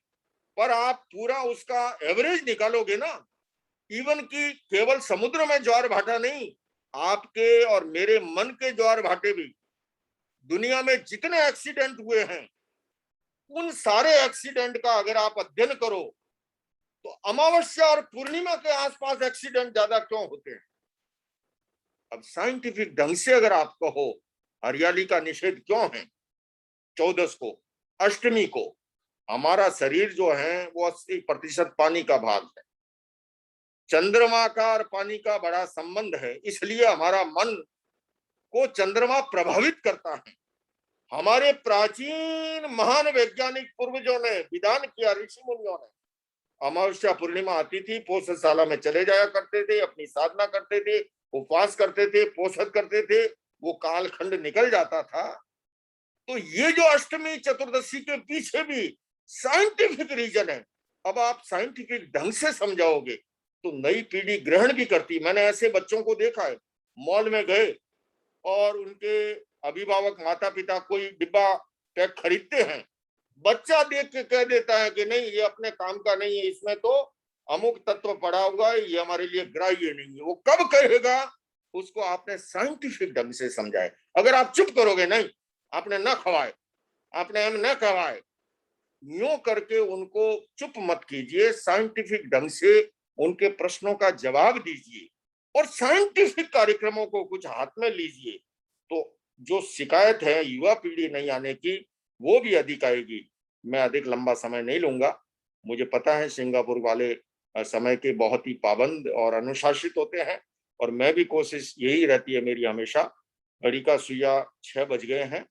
पर आप पूरा उसका एवरेज निकालोगे ना, इवन कि केवल समुद्र में ज्वार भाटा नहीं, आपके और मेरे मन के ज्वार भाटे भी, दुनिया में जितने एक्सीडेंट हुए हैं उन सारे एक्सीडेंट का अगर आप अध्ययन करो तो अमावस्या और पूर्णिमा के आसपास एक्सीडेंट ज्यादा क्यों होते हैं। अब साइंटिफिक ढंग से अगर आपको हो हरियाली का निषेध क्यों है 14 को, अष्टमी को, हमारा शरीर जो है वो 80% पानी का भाग है, चंद्रमा का और पानी का बड़ा संबंध है, इसलिए हमारा मन को चंद्रमा प्रभावित करता है। हमारे प्राचीन महान वैज्ञानिक पूर्वजों ने विधान किया, ऋषि मुनियों ने, अमावस्या पूर्णिमा आती थी, पोषशाला में चले जाया करते थे, अपनी साधना करते थे, उपवास करते थे, पोषण करते थे, वो कालखंड निकल जाता था। तो ये जो अष्टमी चतुर्दशी के पीछे भी साइंटिफिक रीजन है। अब आप साइंटिफिक ढंग से समझाओगे तो नई पीढ़ी ग्रहण भी करती। मैंने ऐसे बच्चों को देखा है, मॉल में गए और उनके अभिभावक माता पिता कोई डिब्बा पैक खरीदते हैं, बच्चा देख के कह देता है कि नहीं ये अपने काम का नहीं है, इसमें तो अमुक तत्व पड़ा होगा, ये हमारे लिए ग्राह्य नहीं है। वो कब कहेगा, उसको आपने साइंटिफिक ढंग से समझाए। अगर आप चुप करोगे, नहीं आपने न खवाए, आपने हम न खवाए, यूं करके उनको चुप मत कीजिए, साइंटिफिक ढंग से उनके प्रश्नों का जवाब दीजिए और साइंटिफिक कार्यक्रमों को कुछ हाथ में लीजिए। तो जो शिकायत है युवा पीढ़ी नहीं आने की, वो भी अधिक आएगी। मैं अधिक लंबा समय नहीं लूंगा, मुझे पता है सिंगापुर वाले समय के बहुत ही पाबंद और अनुशासित होते हैं, और मैं भी कोशिश यही रहती है मेरी हमेशा, घड़ी का सुइया 6 बज गए हैं,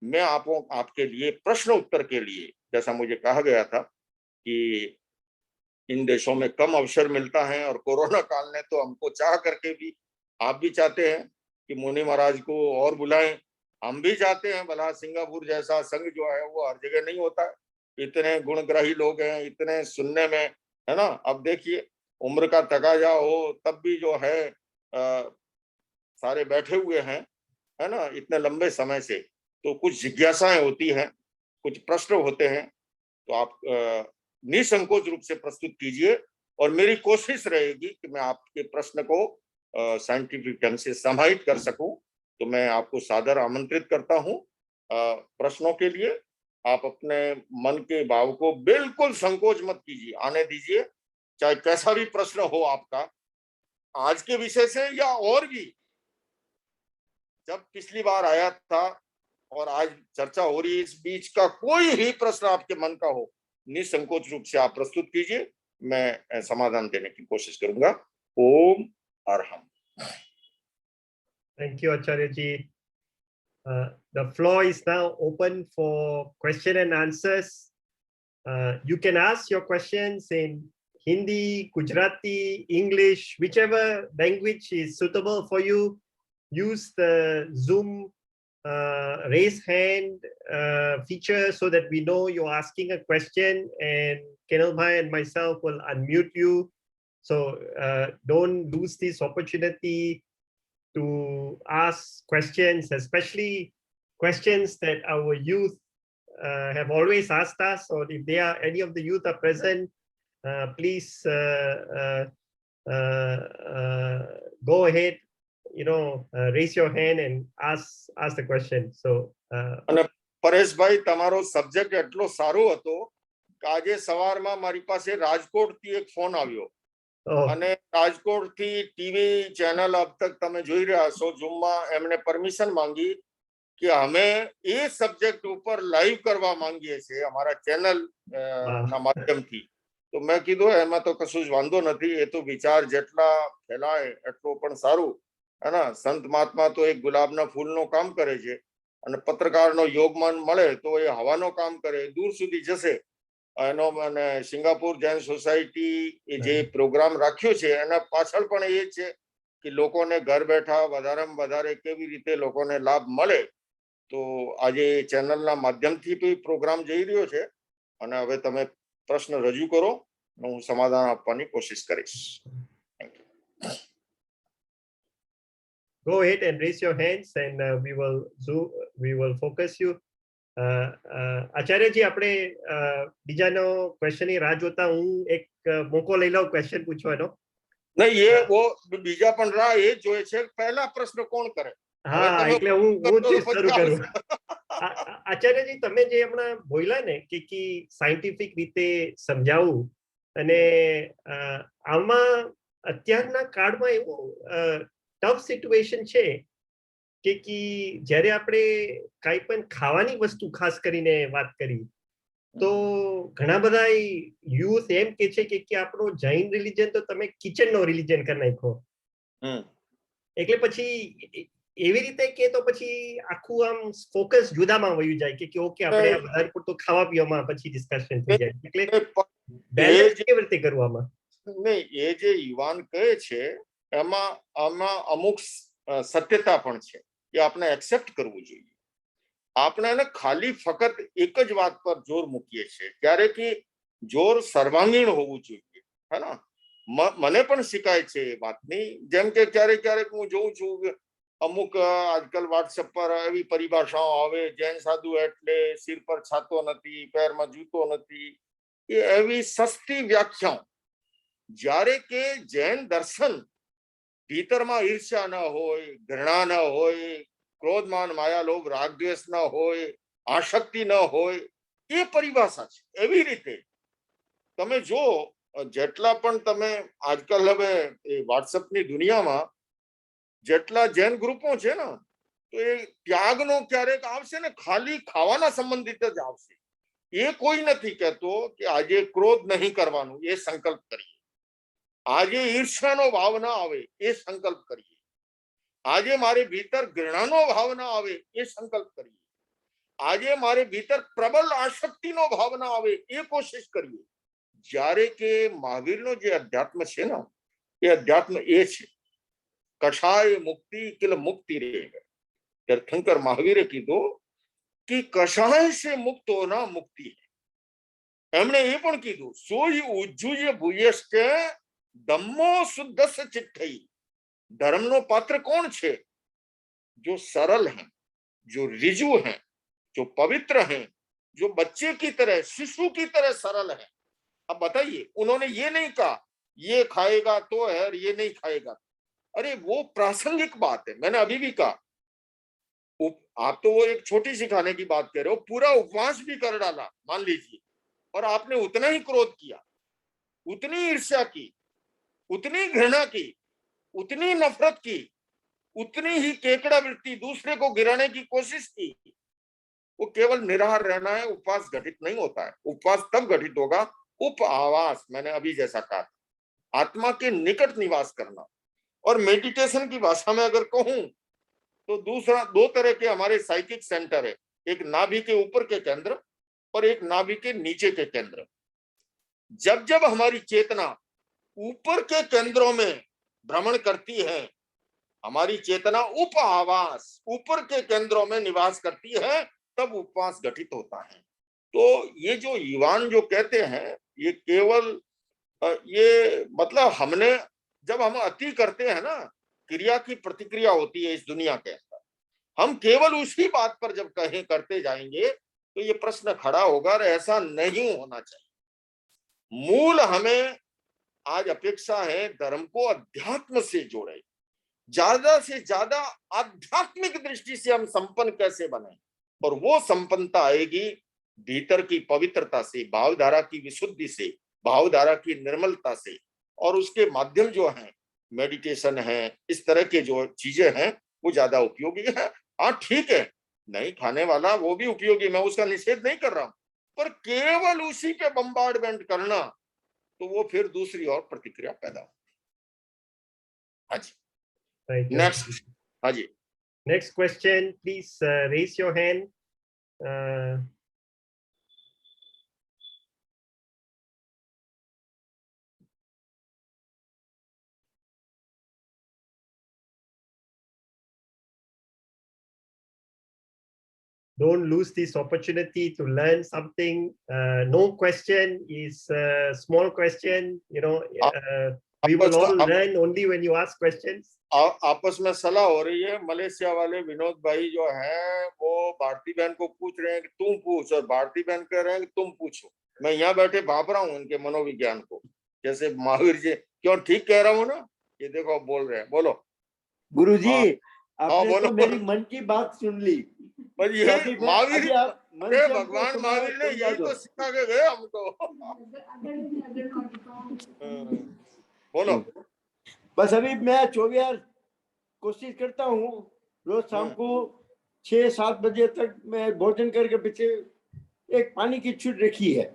मैं आपके लिए प्रश्न उत्तर के लिए, जैसा मुझे कहा गया था कि इन देशों में कम अवसर मिलता है, और कोरोना काल ने तो हमको चाह करके भी, आप भी चाहते हैं कि मुनि महाराज को और बुलाएं, हम भी चाहते हैं, भला सिंगापुर जैसा संघ जो है वो हर जगह नहीं होता है, इतने गुणग्राही लोग हैं, इतने सुनने में, है ना। अब देखिए उम्र का तकाजा हो तब भी जो है सारे बैठे हुए हैं, है ना, इतने लंबे समय से, तो कुछ जिज्ञासाएं होती हैं, कुछ प्रश्न होते हैं, तो आप निसंकोच रूप से प्रस्तुत कीजिए, और मेरी कोशिश रहेगी कि मैं आपके प्रश्न को साइंटिफिक ढंग से समाहित कर सकूं। तो मैं आपको सादर आमंत्रित करता हूं प्रश्नों के लिए। आप अपने मन के भाव को बिल्कुल संकोच मत कीजिए, आने दीजिए, चाहे कैसा भी प्रश्न हो आपका, आज के विषय से या और भी। जब पिछली बार आया था और आज चर्चा हो रही है, इस बीच का कोई भी प्रश्न आपके मन का हो, निसंकोच रूप से आप प्रस्तुत कीजिए, मैं समाधान देने की कोशिश करूंगा। ओम Arham. Thank you, Acharya ji. The floor is now open for question and answers. You can ask your questions in Hindi, Gujarati, English, whichever language is suitable for you. Use the Zoom raise hand feature so that we know you're asking a question, and Kenal Bhai and myself will unmute you. So don't lose this opportunity to ask questions, especially questions that our youth have always asked us, or if there are any of the youth are present, please go ahead, raise your hand and ask the question. So પરેશભાઈ, તમારો subject એટલો સારો હતો કે આજે સવારમાં મારી પાસે રાજકોટથી એક ફોન આવ્યો, અને રાજકોટથી ટીવી ચેનલ અબ તક તમે જોઈ રહ્યા છો ઝૂમમાં, એમને પરમિશન માંગી કે અમે એ સબ્જેક્ટ ઉપર લાઈવ કરવા માંગીએ છીએ અમારા ચેનલ ના માધ્યમથી। તો મેં કીધું એમાં તો કશું જ વાંધો નથી, એ તો વિચાર જેટલા ફેલાય એટલો પણ સારું, है ना। संत महात्मा तो एक गुलाबना फूलनो काम करे छे, અને પત્રકારનો યોગમાન મળે તો એ હવાનો કામ કરે, દૂર સુધી જશે। એનો મને સિંગાપુર જૈન સોસાયટી એ જે પ્રોગ્રામ રાખ્યો છે એના પાછળ પણ એ છે કે લોકોને ઘર બેઠા વધારેમાં વધારે કેવી રીતે લોકોને લાભ મળે। તો આજે ચેનલના માધ્યમથી બી પ્રોગ્રામ જઈ રહ્યો છે, અને હવે તમે પ્રશ્ન રજૂ કરો, હું સમાધાન આપવાની કોશિશ કરીશ। go ahead and raise your hands and we will focus you. Acharyaji આપણે બીજાનો ક્વેશ્ચન ની રાહ જોતા હું એક મોકો લઈ લઉં ક્વેશ્ચન પૂછવાનો. નહીં, એ વો બીજા પણ રાહ એ જોઈ છે પહેલા પ્રશ્ન કોણ કરે. હા, એટલે હું જ શરૂ કરું. આચાર્યજી, તમે જે હમણાં બોલ્યા ને કે સાયન્ટિફિક રીતે સમજાવવું, અને આમાં અત્યારના કાળમાં એવું ટફ સિચ્યુએશન છે કે જ્યારે આપણે કાંઈ પણ ખાવાની વસ્તુ ખાસ કરીને વાત કરી તો ઘણા બધા યુથ એમ કે છે કે આપણો જૈન રિલિજન તો તમે કિચનનો રિલિજન કરી નાખો. એટલે પછી એવી રીતે કે તો પછી આખું આમ ફોકસ જુદામાં વયું જાય કે ઓકે આપણે આ વધારે પૂરતું ખાવા પીવામાં પછી ડિસ્કશન થઈ જાય. એટલે બેલેન્સ કેવી રીતે કરવું આમાં? નહીં, એ જે યુવાન કહે છે આમાં અમુક સત્યતા પણ છે એ આપણે એક્સેપ્ટ કરવું જોઈએ. આપણે એને ખાલી ફક્ત એક જ વાત પર જોર મૂકીએ છીએ, ક્યારે કે જોર સર્વાંગીણ હોવું જોઈએ, હે ને? મને પણ શીખાય છે એ વાતની. જેમ કે ક્યારેક હું જોઉં છું અમુક આજકાલ વોટ્સએપ પર એવી પરિભાષાઓ આવે, જૈન સાધુ એટલે સિર પર છાતો નથી, પેરમાં જૂતો નથી, એ એવી સસ્તી વ્યાખ્યાઓ. જ્યારે કે જૈન દર્શન ભીતરમાં ઈર્ષ્યા ન હોય, ઘૃણા ન હોય, ક્રોધ માન માયા લોભ રાગ દ્વેષ ન હોય, આશક્તિ ન હોય, એ પરિભાષા છે. એવી રીતે તમે જો જેટલા પણ તમે આજકાલ હવે વોટ્સએપની દુનિયામાં જેટલા જૈન ગ્રુપો છે ને, તો એ ત્યાગનો ક્યારેક આવશે ને ખાલી ખાવાના સંબંધિત જ આવશે. એ કોઈ નથી કહેતો કે આજે ક્રોધ નહીં કરવાનું, એ સંકલ્પ કરીએ. આજે ઈર્ષ્યાનો ભાવ ના આવે, એ સંકલ્પ કરીએ. આજે મારે ભીતર ઘૃણાનો ભાવ ના આવે, એ સંકલ્પ કરીએ. આજે મારે ભીતર પ્રબળ આશક્તિનો ભાવ ના આવે, એ કોશિશ કરીએ. જ્યારે કે મહાવીરનો જે અધ્યાત્મ છે ને, એ અધ્યાત્મ એ છે કષાય મુક્તિ કિલ મુક્તિ રે. તીર્થંકર મહાવીરે કીધું કે કષાય સે મુક્ત હોના મુક્તિ. એમણે એ પણ કીધું સોય ઉજ્જુય ભૂયસ્કે ધમ્મો શુદ્ધ ચિત્તઈ. धर्मનો पात्र कौन છે? जो सरल है, जो रिजु है, जो पवित्र है, जो बच्चे की तरह शिशु की तरह सरल है. अब बताइए, उन्होंने ये नहीं कहा ये खाएगा तो है और ये नहीं खाएगा. अरे वो प्रासंगिक बात है. मैंने अभी भी कहा आप तो वो एक छोटी सी खाने की बात कह रहे हो, पूरा उपवास भी कर डाला मान लीजिए, और आपने उतना ही क्रोध किया, उतनी ईर्ष्या की, उतनी घृणा की, उतनी नफरत की, उतनी ही केकड़ा वृत्ति, दूसरे को गिराने की कोशिश की. वो केवल निराहार रहना है, उपवास घटित नहीं होता है. उपवास तब घटित होगा उप आवास, मैंने अभी जैसा कहा, आत्मा के निकट निवास करना. और मेडिटेशन की भाषा में अगर कहूं तो दो तरह के हमारे साइकिक सेंटर है, एक नाभि के ऊपर के केंद्र और एक नाभि के नीचे के केंद्र. जब हमारी चेतना ऊपर के केंद्रों में भ्रमण करती है, हमारी चेतना उप आवास ऊपर के केंद्रों में निवास करती है, तब उपवास घटित होता है. तो ये जो युवान जो कहते हैं, ये केवल ये मतलब हमने जब हम अति करते हैं ना, क्रिया की प्रतिक्रिया होती है इस दुनिया के अंदर. हम केवल उसी बात पर जब कहें करते जाएंगे तो ये प्रश्न खड़ा होगा, ऐसा नहीं होना चाहिए. मूल हमें आज अपेक्षा है धर्म को अध्यात्म से जोड़े, ज्यादा से ज्यादा आध्यात्मिक दृष्टि से हम संपन्न कैसे बने. और वो संपन्नता आएगी भीतर की पवित्रता से, भावधारा की विशुद्धि से, भावधारा की निर्मलता से. और उसके माध्यम जो हैं मेडिटेशन है, इस तरह के जो चीजें हैं वो ज्यादा उपयोगी है. हाँ ठीक है, नहीं खाने वाला वो भी उपयोगी, मैं उसका निषेध नहीं कर रहा हूं, पर केवल उसी पे बम्बार्डमेंट करना तो वो फिर दूसरी और प्रतिक्रिया पैदा होती है. हाँ जी, नेक्स्ट. हाँ जी, next question please raise your hand. Don't lose this opportunity to learn something. No question is a small question, you know. We will all आप- learn only when you ask questions. आपस में सलाह हो रही है। Malaysia वाले विनोद भाई जो हैं वो भारती बहन को पूछ रहे हैं कि तुम पूछ, और भारती बहन कह रहे हैं कि तुम पूछो। मैं यहाँ बैठे भाप रहा हूँ इनके मनोविज्ञान को, जैसे महावीर जी। क्यों ठीक कह रहा हूँ ना? ये देखो आप बोल रहे हैं, बोलो। गुरुजी हाँ, आपने बोलो, तो मेरी बोलो। मन की बात सुन ली। पर तो ये अभी महावीर, आप मन अरे से हमको भगवान महावीर ने समझा यही दो। तो सिखा के गए हमको। बोलो। बस अभी मैं 24 कोशिश करता हूँ रोज शाम को 6-7 बजे तक मैं भोजन करके पीछे एक पानी की छूट रखी है।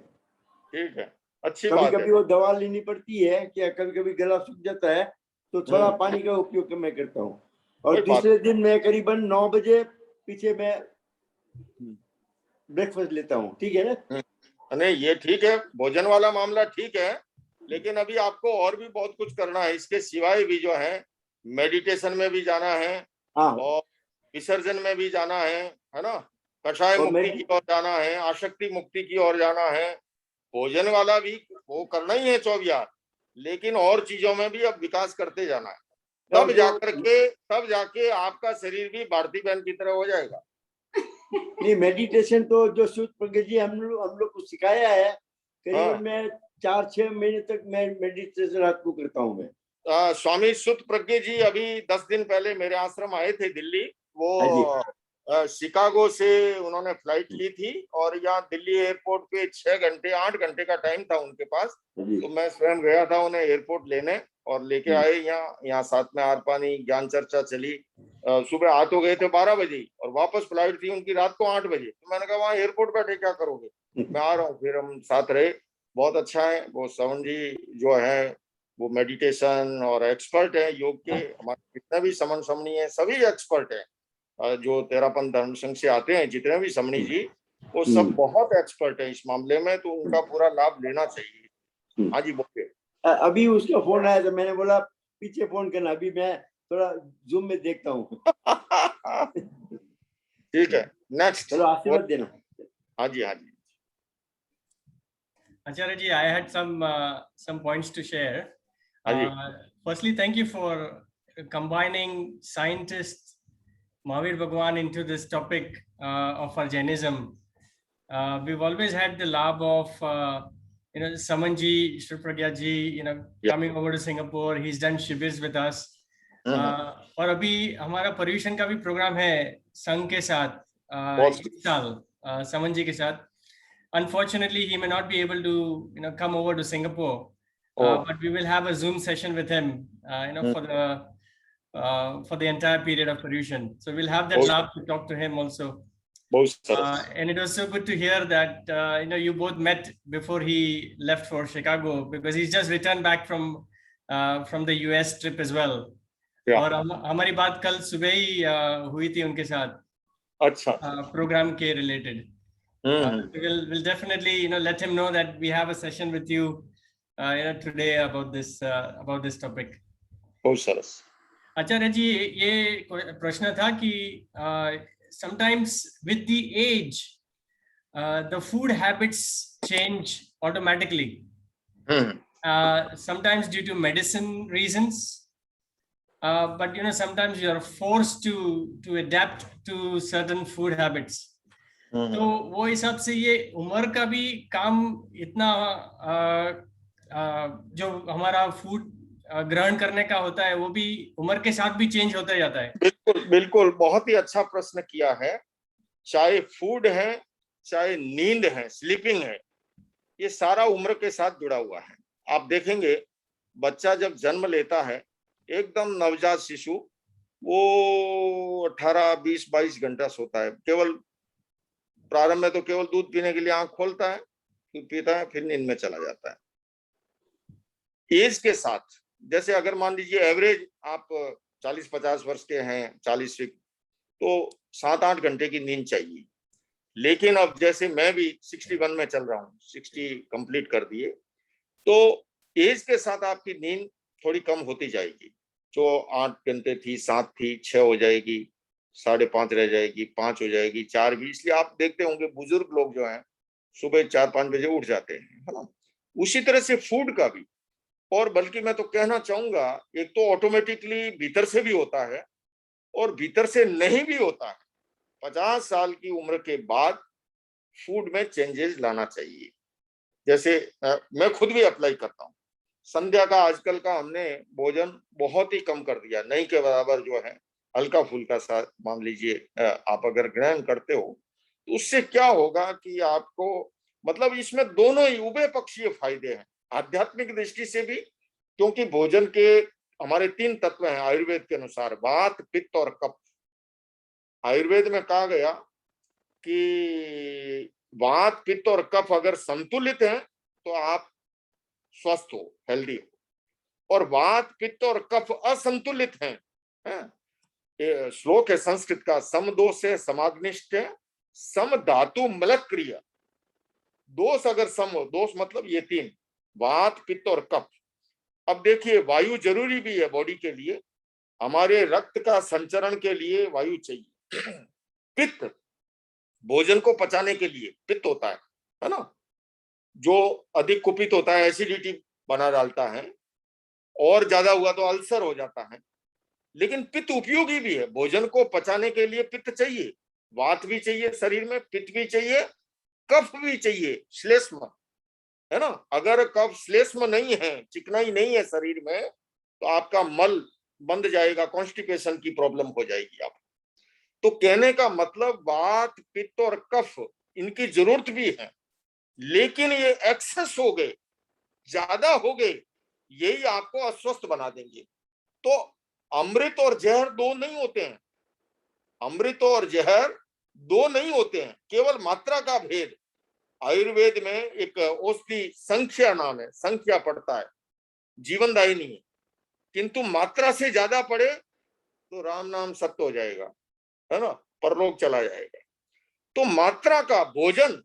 ठीक है, अच्छी कभी बात कभी है। वो दवा लेनी पड़ती है, क्या कभी कभी गला सूख जाता है तो थोड़ा पानी का उपयोग मैं करता हूँ। और कोई बात दूसरे दिन मैं करीबन 9 बजे पीछे मैं ब्रेकफास्ट लेता हूँ। ठीक है ना? नहीं, ये ठीक है, भोजन वाला मामला ठीक है, लेकिन अभी आपको और भी बहुत कुछ करना है। इसके सिवाय भी जो है मेडिटेशन में भी जाना है, हाँ, और विसर्जन में भी जाना है ना? कषाय और मुक्ति की ओर जाना है, आसक्ति मुक्ति की ओर जाना है। भोजन वाला भी वो करना ही है 24, लेकिन और चीजों में भी अब विकास करते जाना है। तब जाके आपका शरीर भी भारती बहन की तरह हो जाएगा। नहीं, मेडिटेशन तो जो सूत प्रज्ञा जी हम लोग को सिखाया है, करीबन मैं 4-6 महीने तक मैं मेडिटेशन रात को करता हूँ मैं। स्वामी सुत प्रज्ञा जी अभी 10 दिन पहले मेरे आश्रम आए थे दिल्ली। हाँ जी। वो शिकागो से उन्होंने फ्लाइट ली थी, और यहाँ दिल्ली एयरपोर्ट पे 6 घंटे 8 घंटे का टाइम था उनके पास। तो मैं स्वयं गया था उन्हें एयरपोर्ट लेने, और लेके आए यहाँ साथ में आर पानी ज्ञान चर्चा चली। सुबह आ तो गए थे 12 बजे, और वापस फ्लाइट थी उनकी रात को 8 बजे। तो मैंने कहा वहाँ एयरपोर्ट बैठे क्या करोगे, मैं आ रहा हूँ। फिर हम साथ रहे, बहुत अच्छा है। वो श्रवण जी जो है वो मेडिटेशन और एक्सपर्ट है योग के। हमारे जितने भी समन समनी है सभी एक्सपर्ट है। जो तेरापन धर्म संघ से आते हैं जितने भी समनी जी, वो सब बहुत एक्सपर्ट है इस मामले में, तो उनका पूरा लाभ लेना चाहिए। हाँ जी, बोलिए। अभी उसका फोन आया तो मैंने बोला पीछे फोन करना, अभी मैं थोड़ा जूम में देखता हूँ। ठीक है, नेक्स्ट। चलो आशीर्वाद देना। हाँ जी, हाँ जी। Acharya ji, I had some points to share. Firstly, thank you for combining scientists, Mahavir Bhagwan, into this topic of our Jainism. We've always had the love of Samanji, Shri Pragya ji, coming over to Singapore. He's done shivers with us. और अभी हमारा पर्यूषण का भी programme है संघ के साथ इस साल समन जी के साथ. Unfortunately, he may not be able to, come over to Singapore, but we will have a Zoom session with him, for the entire period of Pariyushan. So we'll have that love to talk to him also. And it was so good to hear that, you both met before he left for Chicago, because he's just returned back from the US trip as well. और हमारी बात कल सुबह ही हुई थी उनके साथ. अच्छा. प्रोग्राम के related. We'll definitely let him know that we have a session with you today about this topic. बहुत सरस. आचार्य जी, ये प्रश्न था कि sometimes with the age the food habits change automatically. Sometimes due to medicine reasons, but sometimes you are forced to adapt to certain food habits. तो वो हिसाब से ये उम्र का भी काम इतना जो हमारा फूड ग्रहण करने का होता है वो भी उम्र के साथ भी चेंज होता जाता है. बिल्कुल बिल्कुल, बहुत ही अच्छा प्रश्न किया है. चाहे फूड है, चाहे नींद है, स्लीपिंग है, ये सारा उम्र के साथ जुड़ा हुआ है. आप देखेंगे बच्चा जब जन्म लेता है, एकदम नवजात शिशु, वो 18, 20, 22 घंटा सोता है. केवल प्रारंभ में तो केवल दूध पीने के लिए आंख खोलता है, दूध पीता है, फिर नींद में चला जाता है. एज के साथ, जैसे अगर मान लीजिए एवरेज आप 40-50 वर्ष के हैं, 40 से, तो 7-8 घंटे की नींद चाहिए. लेकिन अब जैसे मैं भी 61 में चल रहा हूँ, 60 कंप्लीट कर दिए, तो एज के साथ आपकी नींद थोड़ी कम होती जाएगी. जो 8 घंटे थी, 7 थी, 6 हो जाएगी, 5.5 रह जाएगी, 5 हो जाएगी, 4 भी. इसलिए आप देखते होंगे बुजुर्ग लोग जो हैं सुबह 4-5 बजे उठ जाते हैं, है ना. उसी तरह से फूड का भी और बल्कि मैं तो कहना चाहूंगा, एक तो ऑटोमेटिकली भीतर से भी होता है और भीतर से नहीं भी होता है। 50 साल की उम्र के बाद फूड में चेंजेस लाना चाहिए। जैसे मैं खुद भी अप्लाई करता हूँ। संध्या का आजकल का हमने भोजन बहुत ही कम कर दिया, नहीं के बराबर जो है हल्का फुल्का सा मान लीजिए आप अगर ग्रहण करते हो तो उससे क्या होगा कि आपको मतलब इसमें दोनों ही उभय पक्षीय फायदे हैं, आध्यात्मिक दृष्टि से भी, क्योंकि भोजन के हमारे 3 तत्व हैं आयुर्वेद के अनुसार, वात पित्त और कफ। आयुर्वेद में कहा गया कि वात पित्त और कफ अगर संतुलित हैं तो आप स्वस्थ हो, हेल्दी हो, और वात पित्त और कफ असंतुलित हैं, है? श्लोक है संस्कृत का, सम दोष है समाग्निष्ठ है, सम धातु मलक क्रिया। दोष अगर सम हो, दोष मतलब ये 3, वात पित्त और कफ। अब देखिए वायु जरूरी भी है बॉडी के लिए, हमारे रक्त का संचरण के लिए वायु चाहिए। पित्त भोजन को पचाने के लिए पित्त होता है ना, जो अधिक कुपित होता है एसिडिटी बना डालता है, और ज्यादा हुआ तो अल्सर हो जाता है। लेकिन पित्त उपयोगी भी है, भोजन को पचाने के लिए पित्त चाहिए, वात भी चाहिए शरीर में, पित्त भी चाहिए, कफ भी चाहिए, श्लेष्म, है ना। अगर कफ श्लेष्म नहीं है, चिकनाई नहीं है शरीर में, तो आपका मल बंद जाएगा, कॉन्स्टिपेशन की प्रॉब्लम हो जाएगी आप। तो कहने का मतलब वात पित्त और कफ इनकी जरूरत भी है, लेकिन ये एक्सेस हो गए, ज्यादा हो गए, यही आपको अस्वस्थ बना देंगे। तो अमृत और जहर दो नहीं होते हैं, अमृत और जहर दो नहीं होते हैं, केवल मात्रा का भेद। आयुर्वेद में एक औषधि संख्या नाम है, संख्या पड़ता है, जीवनदायिनी है, किंतु मात्रा से ज्यादा पड़े तो राम नाम सत्य हो जाएगा, है ना, परलोक चला जाएगा। तो मात्रा का भोजन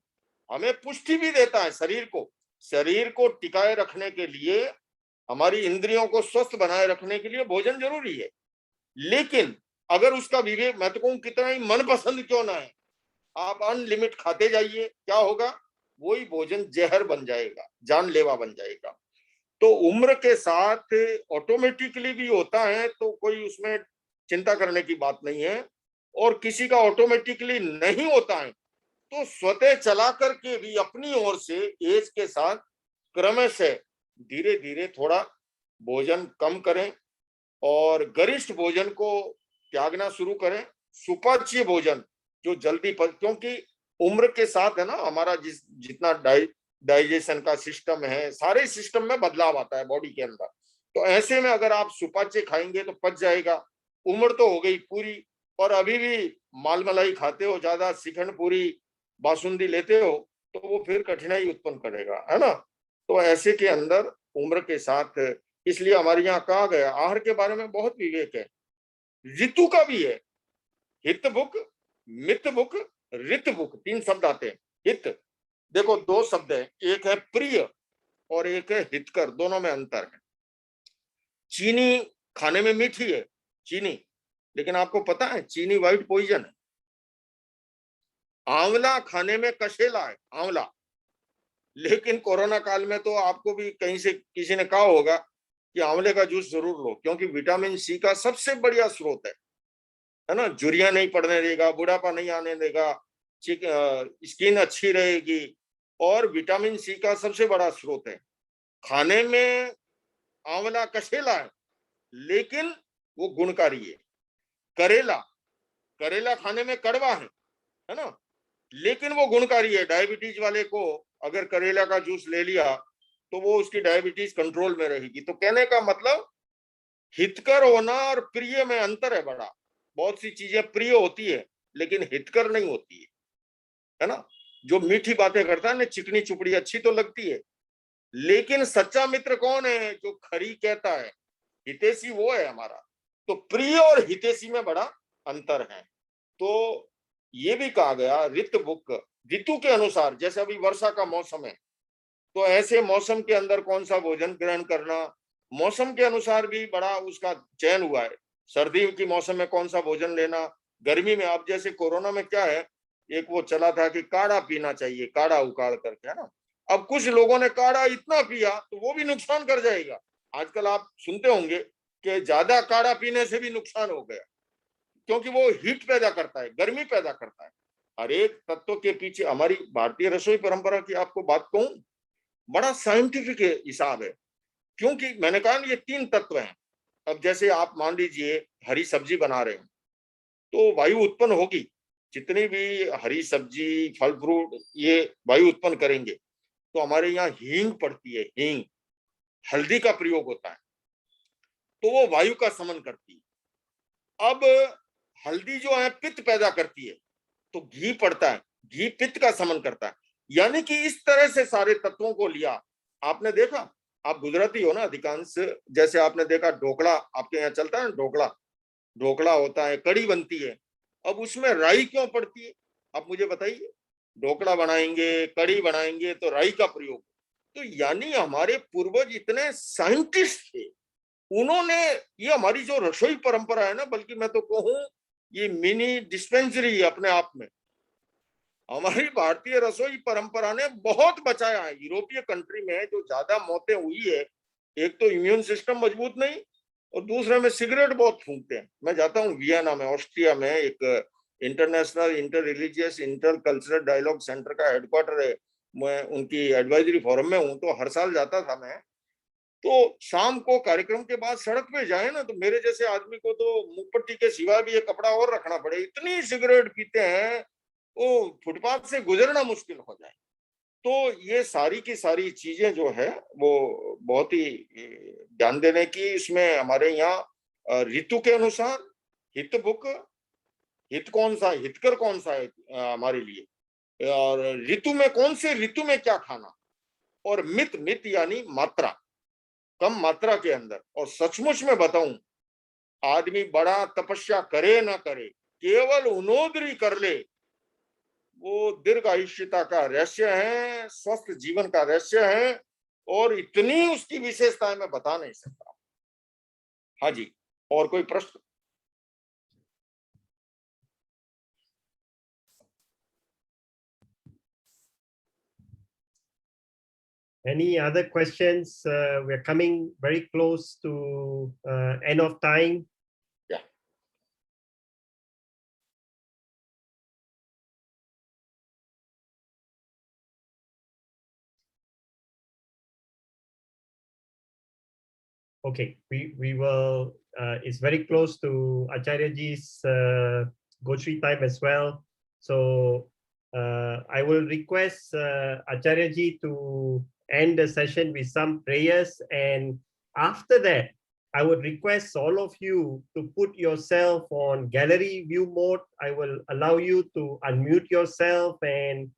हमें पुष्टि भी देता है शरीर को टिकाए रखने के लिए, हमारी इंद्रियों को स्वस्थ बनाए रखने के लिए भोजन जरूरी है। लेकिन अगर उसका विवेक, मैं तो कहूं कितना ही मनपसंद क्यों ना है, आप अनलिमिट खाते जाइए, क्या होगा, वही भोजन जहर बन जाएगा, जानलेवा बन जाएगा। तो उम्र के साथ ऑटोमेटिकली भी होता है, तो कोई उसमें चिंता करने की बात नहीं है, और किसी का ऑटोमेटिकली नहीं होता है तो स्वतः चला करके भी अपनी ओर से एज के साथ क्रमशः धीरे धीरे थोड़ा भोजन कम करें और गरिष्ठ भोजन को त्यागना शुरू करें। सुपाच्य भोजन जो जल्दी क्योंकि उम्र के साथ है ना, हमारा जितना डाइजेशन का सिस्टम है, सारे सिस्टम में बदलाव आता है बॉडी के अंदर। तो ऐसे में अगर आप सुपाच्य खाएंगे तो पच जाएगा। उम्र तो हो गई पूरी और अभी भी माल मलाई खाते हो, ज्यादा श्रीखंड पूरी बासुंदी लेते हो, तो वो फिर कठिनाई उत्पन्न करेगा, है ना। तो ऐसे के अंदर उम्र के साथ, इसलिए हमारे यहाँ कहा गया आहार के बारे में बहुत विवेक है। ऋतु का भी है, हित भुक, मित भुक, ऋत भुक, 3 शब्द आते हैं। हित देखो 2 शब्द है, एक है प्रिय और एक है हितकर, दोनों में अंतर है। चीनी खाने में मीठी है चीनी, लेकिन आपको पता है चीनी व्हाइट पॉइजन है। आंवला खाने में कशेला है आंवला, लेकिन कोरोना काल में तो आपको भी कहीं से किसी ने कहा होगा कि आंवले का जूस जरूर लो, क्योंकि विटामिन सी का सबसे बढ़िया स्रोत है ना। झुर्रियां नहीं पड़ने देगा, बुढ़ापा नहीं आने देगा, स्किन अच्छी रहेगी, और विटामिन सी का सबसे बड़ा स्रोत है। खाने में आंवला कशेला है लेकिन वो गुणकारी है। करेला खाने में कड़वा है ना, लेकिन वो गुणकारी है। डायबिटीज वाले को अगर करेला का जूस ले लिया तो वो उसकी डायबिटीज कंट्रोल में रहेगी। तो कहने का मतलब हितकर होना और प्रिय में अंतर है बड़ा। बहुत सी चीजें प्रिय होती है लेकिन हितकर नहीं होती है ना। जो मीठी बातें करता है ना, चिकनी चुपड़ी अच्छी तो लगती है, लेकिन सच्चा मित्र कौन है, जो खरी कहता है, हितेशी वो है हमारा। तो प्रिय और हितेशी में बड़ा अंतर है। तो ये भी कहा गया ऋत बुक, ऋतु के अनुसार, जैसे अभी वर्षा का मौसम है तो ऐसे मौसम के अंदर कौन सा भोजन ग्रहण करना, मौसम के अनुसार भी बड़ा उसका चयन हुआ है। सर्दी की मौसम में कौन सा भोजन लेना, गर्मी में। अब जैसे कोरोना में क्या है, एक वो चला था कि काढ़ा पीना चाहिए, काढ़ा उकाड़ करके, है ना। अब कुछ लोगों ने काढ़ा इतना पिया तो वो भी नुकसान कर जाएगा, आजकल आप सुनते होंगे कि ज्यादा काढ़ा पीने से भी नुकसान हो गया, क्योंकि वो हीट पैदा करता है, गर्मी पैदा करता है। हर एक तत्व के पीछे हमारी भारतीय रसोई परंपरा की आपको बात कहूं, बड़ा साइंटिफिक हिसाब है। क्योंकि मैंने कहा ये 3 तत्व हैं। अब जैसे आप मान लीजिए हरी सब्जी बना रहे हैं तो वायु उत्पन्न होगी, जितनी भी हरी सब्जी फल फ्रूट ये वायु उत्पन्न करेंगे। तो हमारे यहाँ हींग पड़ती है, हींग, हल्दी का प्रयोग होता है, तो वो वायु का समन करती है। अब हल्दी जो है पित्त पैदा करती है, तो घी पड़ता है, घी पित्त का समन करता है। यानी कि इस तरह से सारे तत्वों को लिया। आपने देखा, आप गुजराती हो ना अधिकांश, जैसे आपने देखा ढोकला आपके यहाँ चलता है ना, ढोकला होता है, कड़ी बनती है। अब उसमें राई क्यों पड़ती है, आप मुझे बताइए। ढोकला बनाएंगे, कड़ी बनाएंगे तो राई का प्रयोग। तो यानी हमारे पूर्वज इतने साइंटिस्ट थे, उन्होंने ये हमारी जो रसोई परंपरा है ना, बल्कि मैं तो कहूं ये मिनी डिस्पेंसरी अपने आप में, हमारी भारतीय रसोई परंपरा ने बहुत बचाया है। यूरोपीय कंट्री में जो ज्यादा मौतें हुई है, एक तो इम्यून सिस्टम मजबूत नहीं, और दूसरे में सिगरेट बहुत फूंकते हैं। मैं जाता हूँ वियना में, ऑस्ट्रिया में, एक international inter religious inter cultural dialogue centre का हेडक्वार्टर है। मैं उनकी एडवाइजरी फोरम में हूँ, तो हर साल जाता था मैं। तो शाम को कार्यक्रम के बाद सड़क पे जाए ना, तो मेरे जैसे आदमी को तो मुखपट्टी के सिवा भी एक कपड़ा और रखना पड़े, इतनी सिगरेट पीते हैं, वो फुटपाथ से गुजरना मुश्किल हो जाए। तो ये सारी की सारी चीजें जो है वो बहुत ही ध्यान देने की। इसमें हमारे यहाँ ऋतु के अनुसार हित बुक, हित कौन सा, हितकर कौन सा है हमारे लिए, और ऋतु में कौन से ऋतु में क्या खाना, और मित, मित यानी मात्रा, कम मात्रा के अंदर। और सचमुच में बताऊं, आदमी बड़ा तपस्या करे ना करे, केवल उन्नोदरी कर ले, वो दीर्घ आयुष्यता का रहस्य है, स्वस्थ जीवन का रहस्य है, और इतनी उसकी विशेषताएं मैं बता नहीं सकता। हाँ जी, और कोई प्रश्न? Any other questions? We're coming very close to end of time. Yeah. Okay, we will, it's very close to Acharyaji's Gochri time as well. So I will request Acharyaji to end the session with some prayers. And after that, I would request all of you to put yourself on gallery view mode. I will allow you to unmute yourself and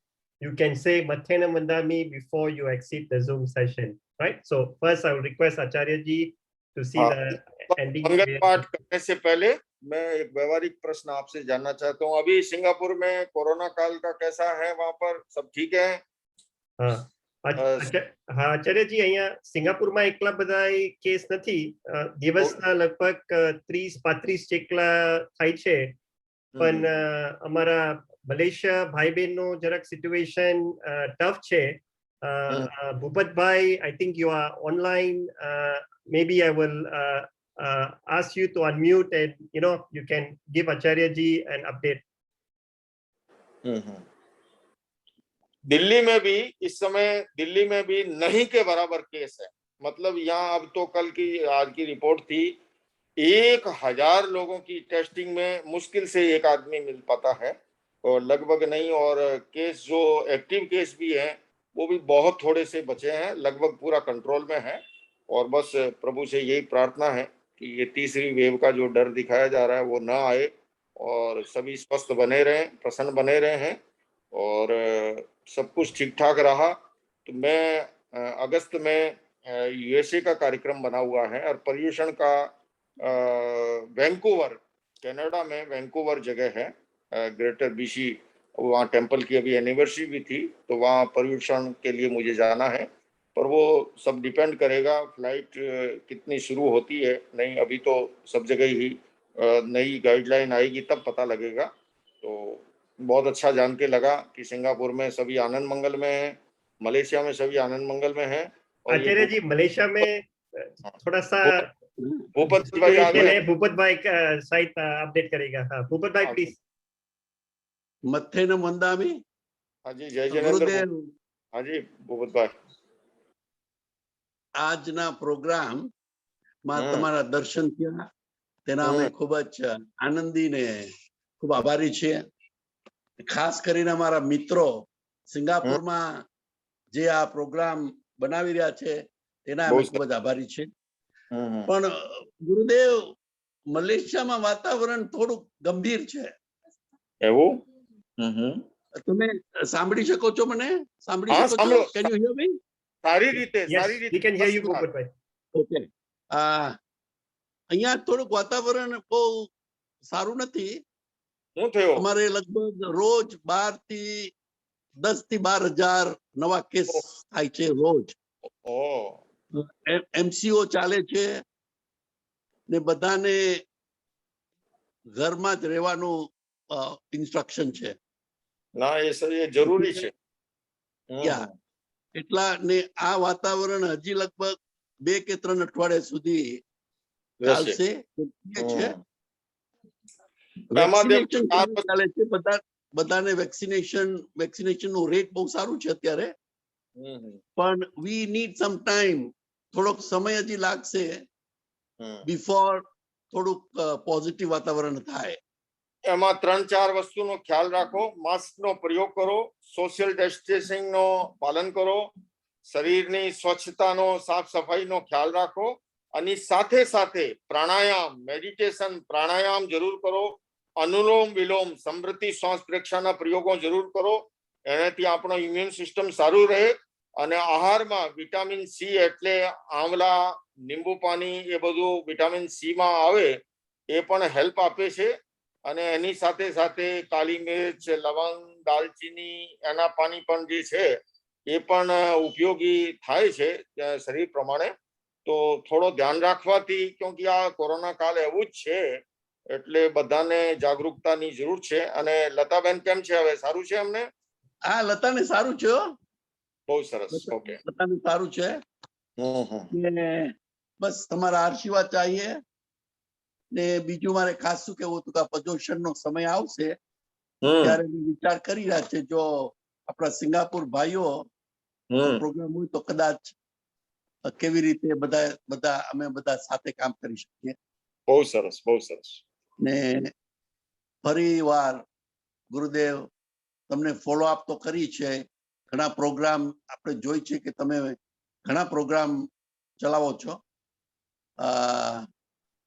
you can say Matena Mandami before you exit the Zoom session, right? So first I will request Acharya ji to see the ending. मंगल पाठ करने से पहले मैं एक व्यवहारिक प्रश्न आपसे जानना चाहता हूँ। अभी सिंगापुर में कोरोना काल का कैसा है, वहां पर सब ठीक है? हाँ आचार्य जी, અહીંયા સિંગાપુરમાં એકલા બધા કેસ નથી, દિવસના લગભગ 30-35 જેટલા થાય છે, પણ અમારા મલેશિયા ભાઈ બહેનનો જરાક સિચ્યુએશન ટફ છે. Bhupatbhai, I think you are online. Maybe I will ask you to unmute and you can give Acharya ji an update. Delhi में भी इस समय, दिल्ली में भी नहीं के बराबर केस है। मतलब यहाँ अब तो कल की, आज की रिपोर्ट थी, 1000 लोगों की टेस्टिंग में मुश्किल से एक आदमी मिल पाता है, और लगभग नहीं। और केस जो एक्टिव केस भी हैं वो भी बहुत थोड़े से बचे हैं, लगभग पूरा कंट्रोल में है। और बस प्रभु से यही प्रार्थना है कि ये तीसरी वेव का जो डर दिखाया जा रहा है वो ना आए, और सभी स्वस्थ बने रहें, प्रसन्न बने रहे हैं, और सब कुछ ठीक ठाक रहा। तो मैं अगस्त में यूएसए का कार्यक्रम बना हुआ है, और पर्यूषण का वैंकूवर, कनाडा में वैंकूवर जगह है, ग्रेटर बीसी, वहाँ टेम्पल की अभी एनिवर्सरी भी थी, तो वहाँ पर्यूषण के लिए मुझे जाना है। पर वो सब डिपेंड करेगा फ्लाइट कितनी शुरू होती है, नहीं अभी तो सब जगह ही नई गाइडलाइन आएगी तब पता लगेगा। तो बहुत अच्छा जान के लगा कि सिंगापुर में सभी आनंद मंगल में है, मलेशिया में सभी आनंद मंगल में है। आचार्य जी, मलेशिया में थोड़ा सा भूपत भाई आ गए। भूपत भाई साइड अपडेट करेगा। हाँ भूपत भाई प्लीज। मत्थेन वंदामी। हाँ जी, जय जिनेन्द्र। गुरुदेव, हाँ जी भूपत भाई, આજના પ્રોગ્રામમાં તમારા દર્શન થયા તેના અમે ખૂબ જ આનંદી ને ખૂબ આભારી છીએ. ખાસ કરીને અમારા મિત્રો સિંગાપુરમાં જે આ પ્રોગ્રામ બનાવી રહ્યા છે તેના અમે ખૂબ જ આભારી છીએ. પણ ગુરુદેવ, મલેશિયામાં વાતાવરણ થોડું ગંભીર છે. એવું? તમે સાંભળી શકો છો? મને સાંભળી શકો છો? કેન યુ હિયર મી? સારી રીતે, સારી રીતે. We can hear you, Bhupat ભાઈ. ઓકે. અહીંયા થોડુંક વાતાવરણ બહુ સારું નથી. શું થયું? અમારે લગભગ રોજ 10 થી 12,000 નવા કેસ થાય છે રોજ. MCO ચાલે છે ને બધાને ઘરમાં જ રહેવાનું ઇન્સ્ટ્રક્શન છે. ના, એ જરૂરી છે. એટલા ને આ વાતાવરણ હજી લગભગ 2 કે 3 અઠવાડિયા સુધી ચાલશે. ચાલે છે. બધાને વેક્સિનેશન નું રેટ બહુ સારું છે અત્યારે. પણ વી નીડ સમ ટાઈમ, થોડોક સમય હજી લાગશે બિફોર થોડુંક પોઝિટિવ વાતાવરણ થાય. એમાં 3-4 વસ્તુનો ખ્યાલ રાખો. માસ્કનો પ્રયોગ કરો, સોશિયલ ડિસ્ટન્સિંગનો પાલન કરો, શરીરની સ્વચ્છતાનો, સાફ સફાઈનો ખ્યાલ રાખો, અને સાથે સાથે પ્રાણાયામ, મેડિટેશન, પ્રાણાયામ જરૂર કરો. અનુલોમ વિલોમ, સમૃદ્ધિ શ્વાસ પ્રેક્ષાના પ્રયોગો જરૂર કરો. એનાથી આપણો ઇમ્યુન સિસ્ટમ સારું રહે. અને આહારમાં વિટામિન સી એટલે આંવલા, લીંબુ પાણી, એ બધું વિટામિન સી માં આવે, એ પણ હેલ્પ આપે છે. અને એની સાથે સાથે કાળી મિર્ચ, લવંગ, દાલચીની, એના પાણી પણ જે છે એ પણ ઉપયોગી થાય છે શરીર પ્રમાણે. તો થોડો ધ્યાન રાખવાથી, કેમકે આ કોરોના કાળ એવું જ છે એટલે બધાને જાગૃતતાની જરૂર છે. અને લતાબેન કેમ છે હવે? સારું છે એમને? હા, લતાને સારું છે. બહુ સરસ. ઓકે, લતાને સારું છે. બસ તમારા આશીર્વાદ ચાહીએ. ને બીજું મારે ખાસ શું કેવું હતું કે પ્રદૂષણનો સમય આવશે ત્યારે વિચાર કરી રહ્યા છે, જો આપણા સિંગાપુર ભાઈઓ પ્રોગ્રામ હોય તો કદાચ કેવી રીતે બધા અમે બધા સાથે કામ કરી શકીએ. બહુ સરસ, બહુ સરસ. ને ફરી વાર ગુરુદેવ, તમને ફોલો અપ તો કરી છે. ઘણા પ્રોગ્રામ આપણે જોઈ છે કે તમે ઘણા પ્રોગ્રામ ચલાવો છો.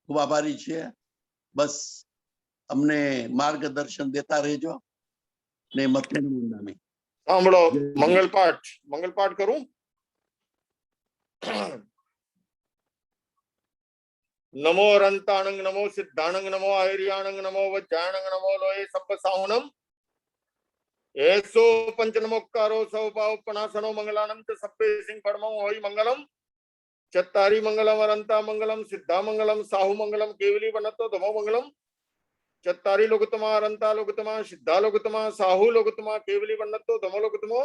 ખૂબ આભારી છીએ. બસ અમને માર્ગદર્શન દેતા રહેજો. ને મથેન વંદામી. સાંભળો, મંગલપાઠ કરું. નમો રંતાણંગ, નમો સિદ્ધાણંગ, નમો આયર્યાણંગ, નમો વજ્જાણંગ, નમો લોહે સપ્પ સાહુનમ. એસો પંચ નમોકારો સૌ ભાવ પણાસનો મંગલાનમ ચ સપ્પે સિંહ પડમં હોય મંગલમ. ચત્તારી મંગલમ, અરંતા મંગલમ, સિદ્ધા મંગલમ, સાહુ મંગલમ, કેવલી વનતો ધમો મંગલમ. ચત્તારી લોકતમા, અરંતા લોકતમા, સિદ્ધા લોકતમા, સાહુ લોકતમા, કેવલી વનતો ધમો લોકતમો.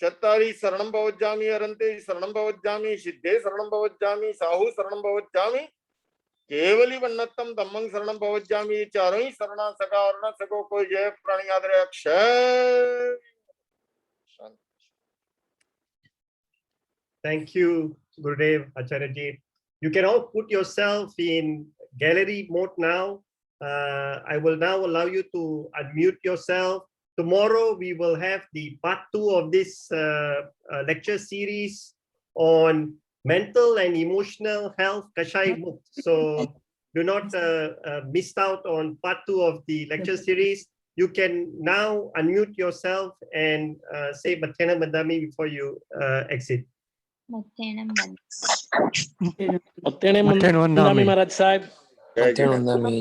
ચત્તારી શરણમ ભવજ્જામિ, અરંતે શરણમ ભવજ્જામિ, સિદ્ધે શરણમ ભવજ્જામિ, સાહુ શરણમ ભવજ્જામિ, કેવલી વન્નતમ ધમ્મં શરણમ ભવજ્જામિ. ચારોય શરણા સગા અર્ણ સગો કોઈ જય પ્રાણી આદરે Akshay. Thank you, Gurudev, Acharya Ji. You can all put yourself in gallery mode now. I will now allow you to unmute yourself. Tomorrow we will have the part 2 of this lecture series on mental and emotional health, Kashai Mukt. So do not miss out on part 2 of the lecture series. You can now unmute yourself and say Mathena Mandami before you exit. Mathena Mandami Maharaj Sahib. Mathena Mandami,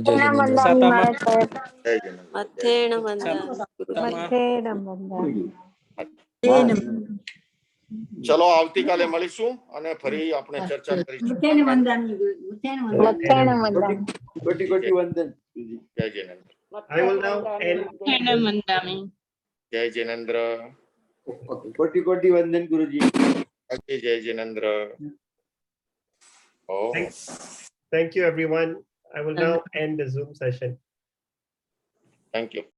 Jai ચલો આવતીકાલે મળીશું અને ફરી આપણે ચર્ચા કરીશું. જય Jinendra. I will now end. જય જિનેન્દ્ર. કોટી કોટી વંદન ગુરુજી. જય Jinendra. Oh, Thank you, everyone. I will now end the Zoom session. thank you.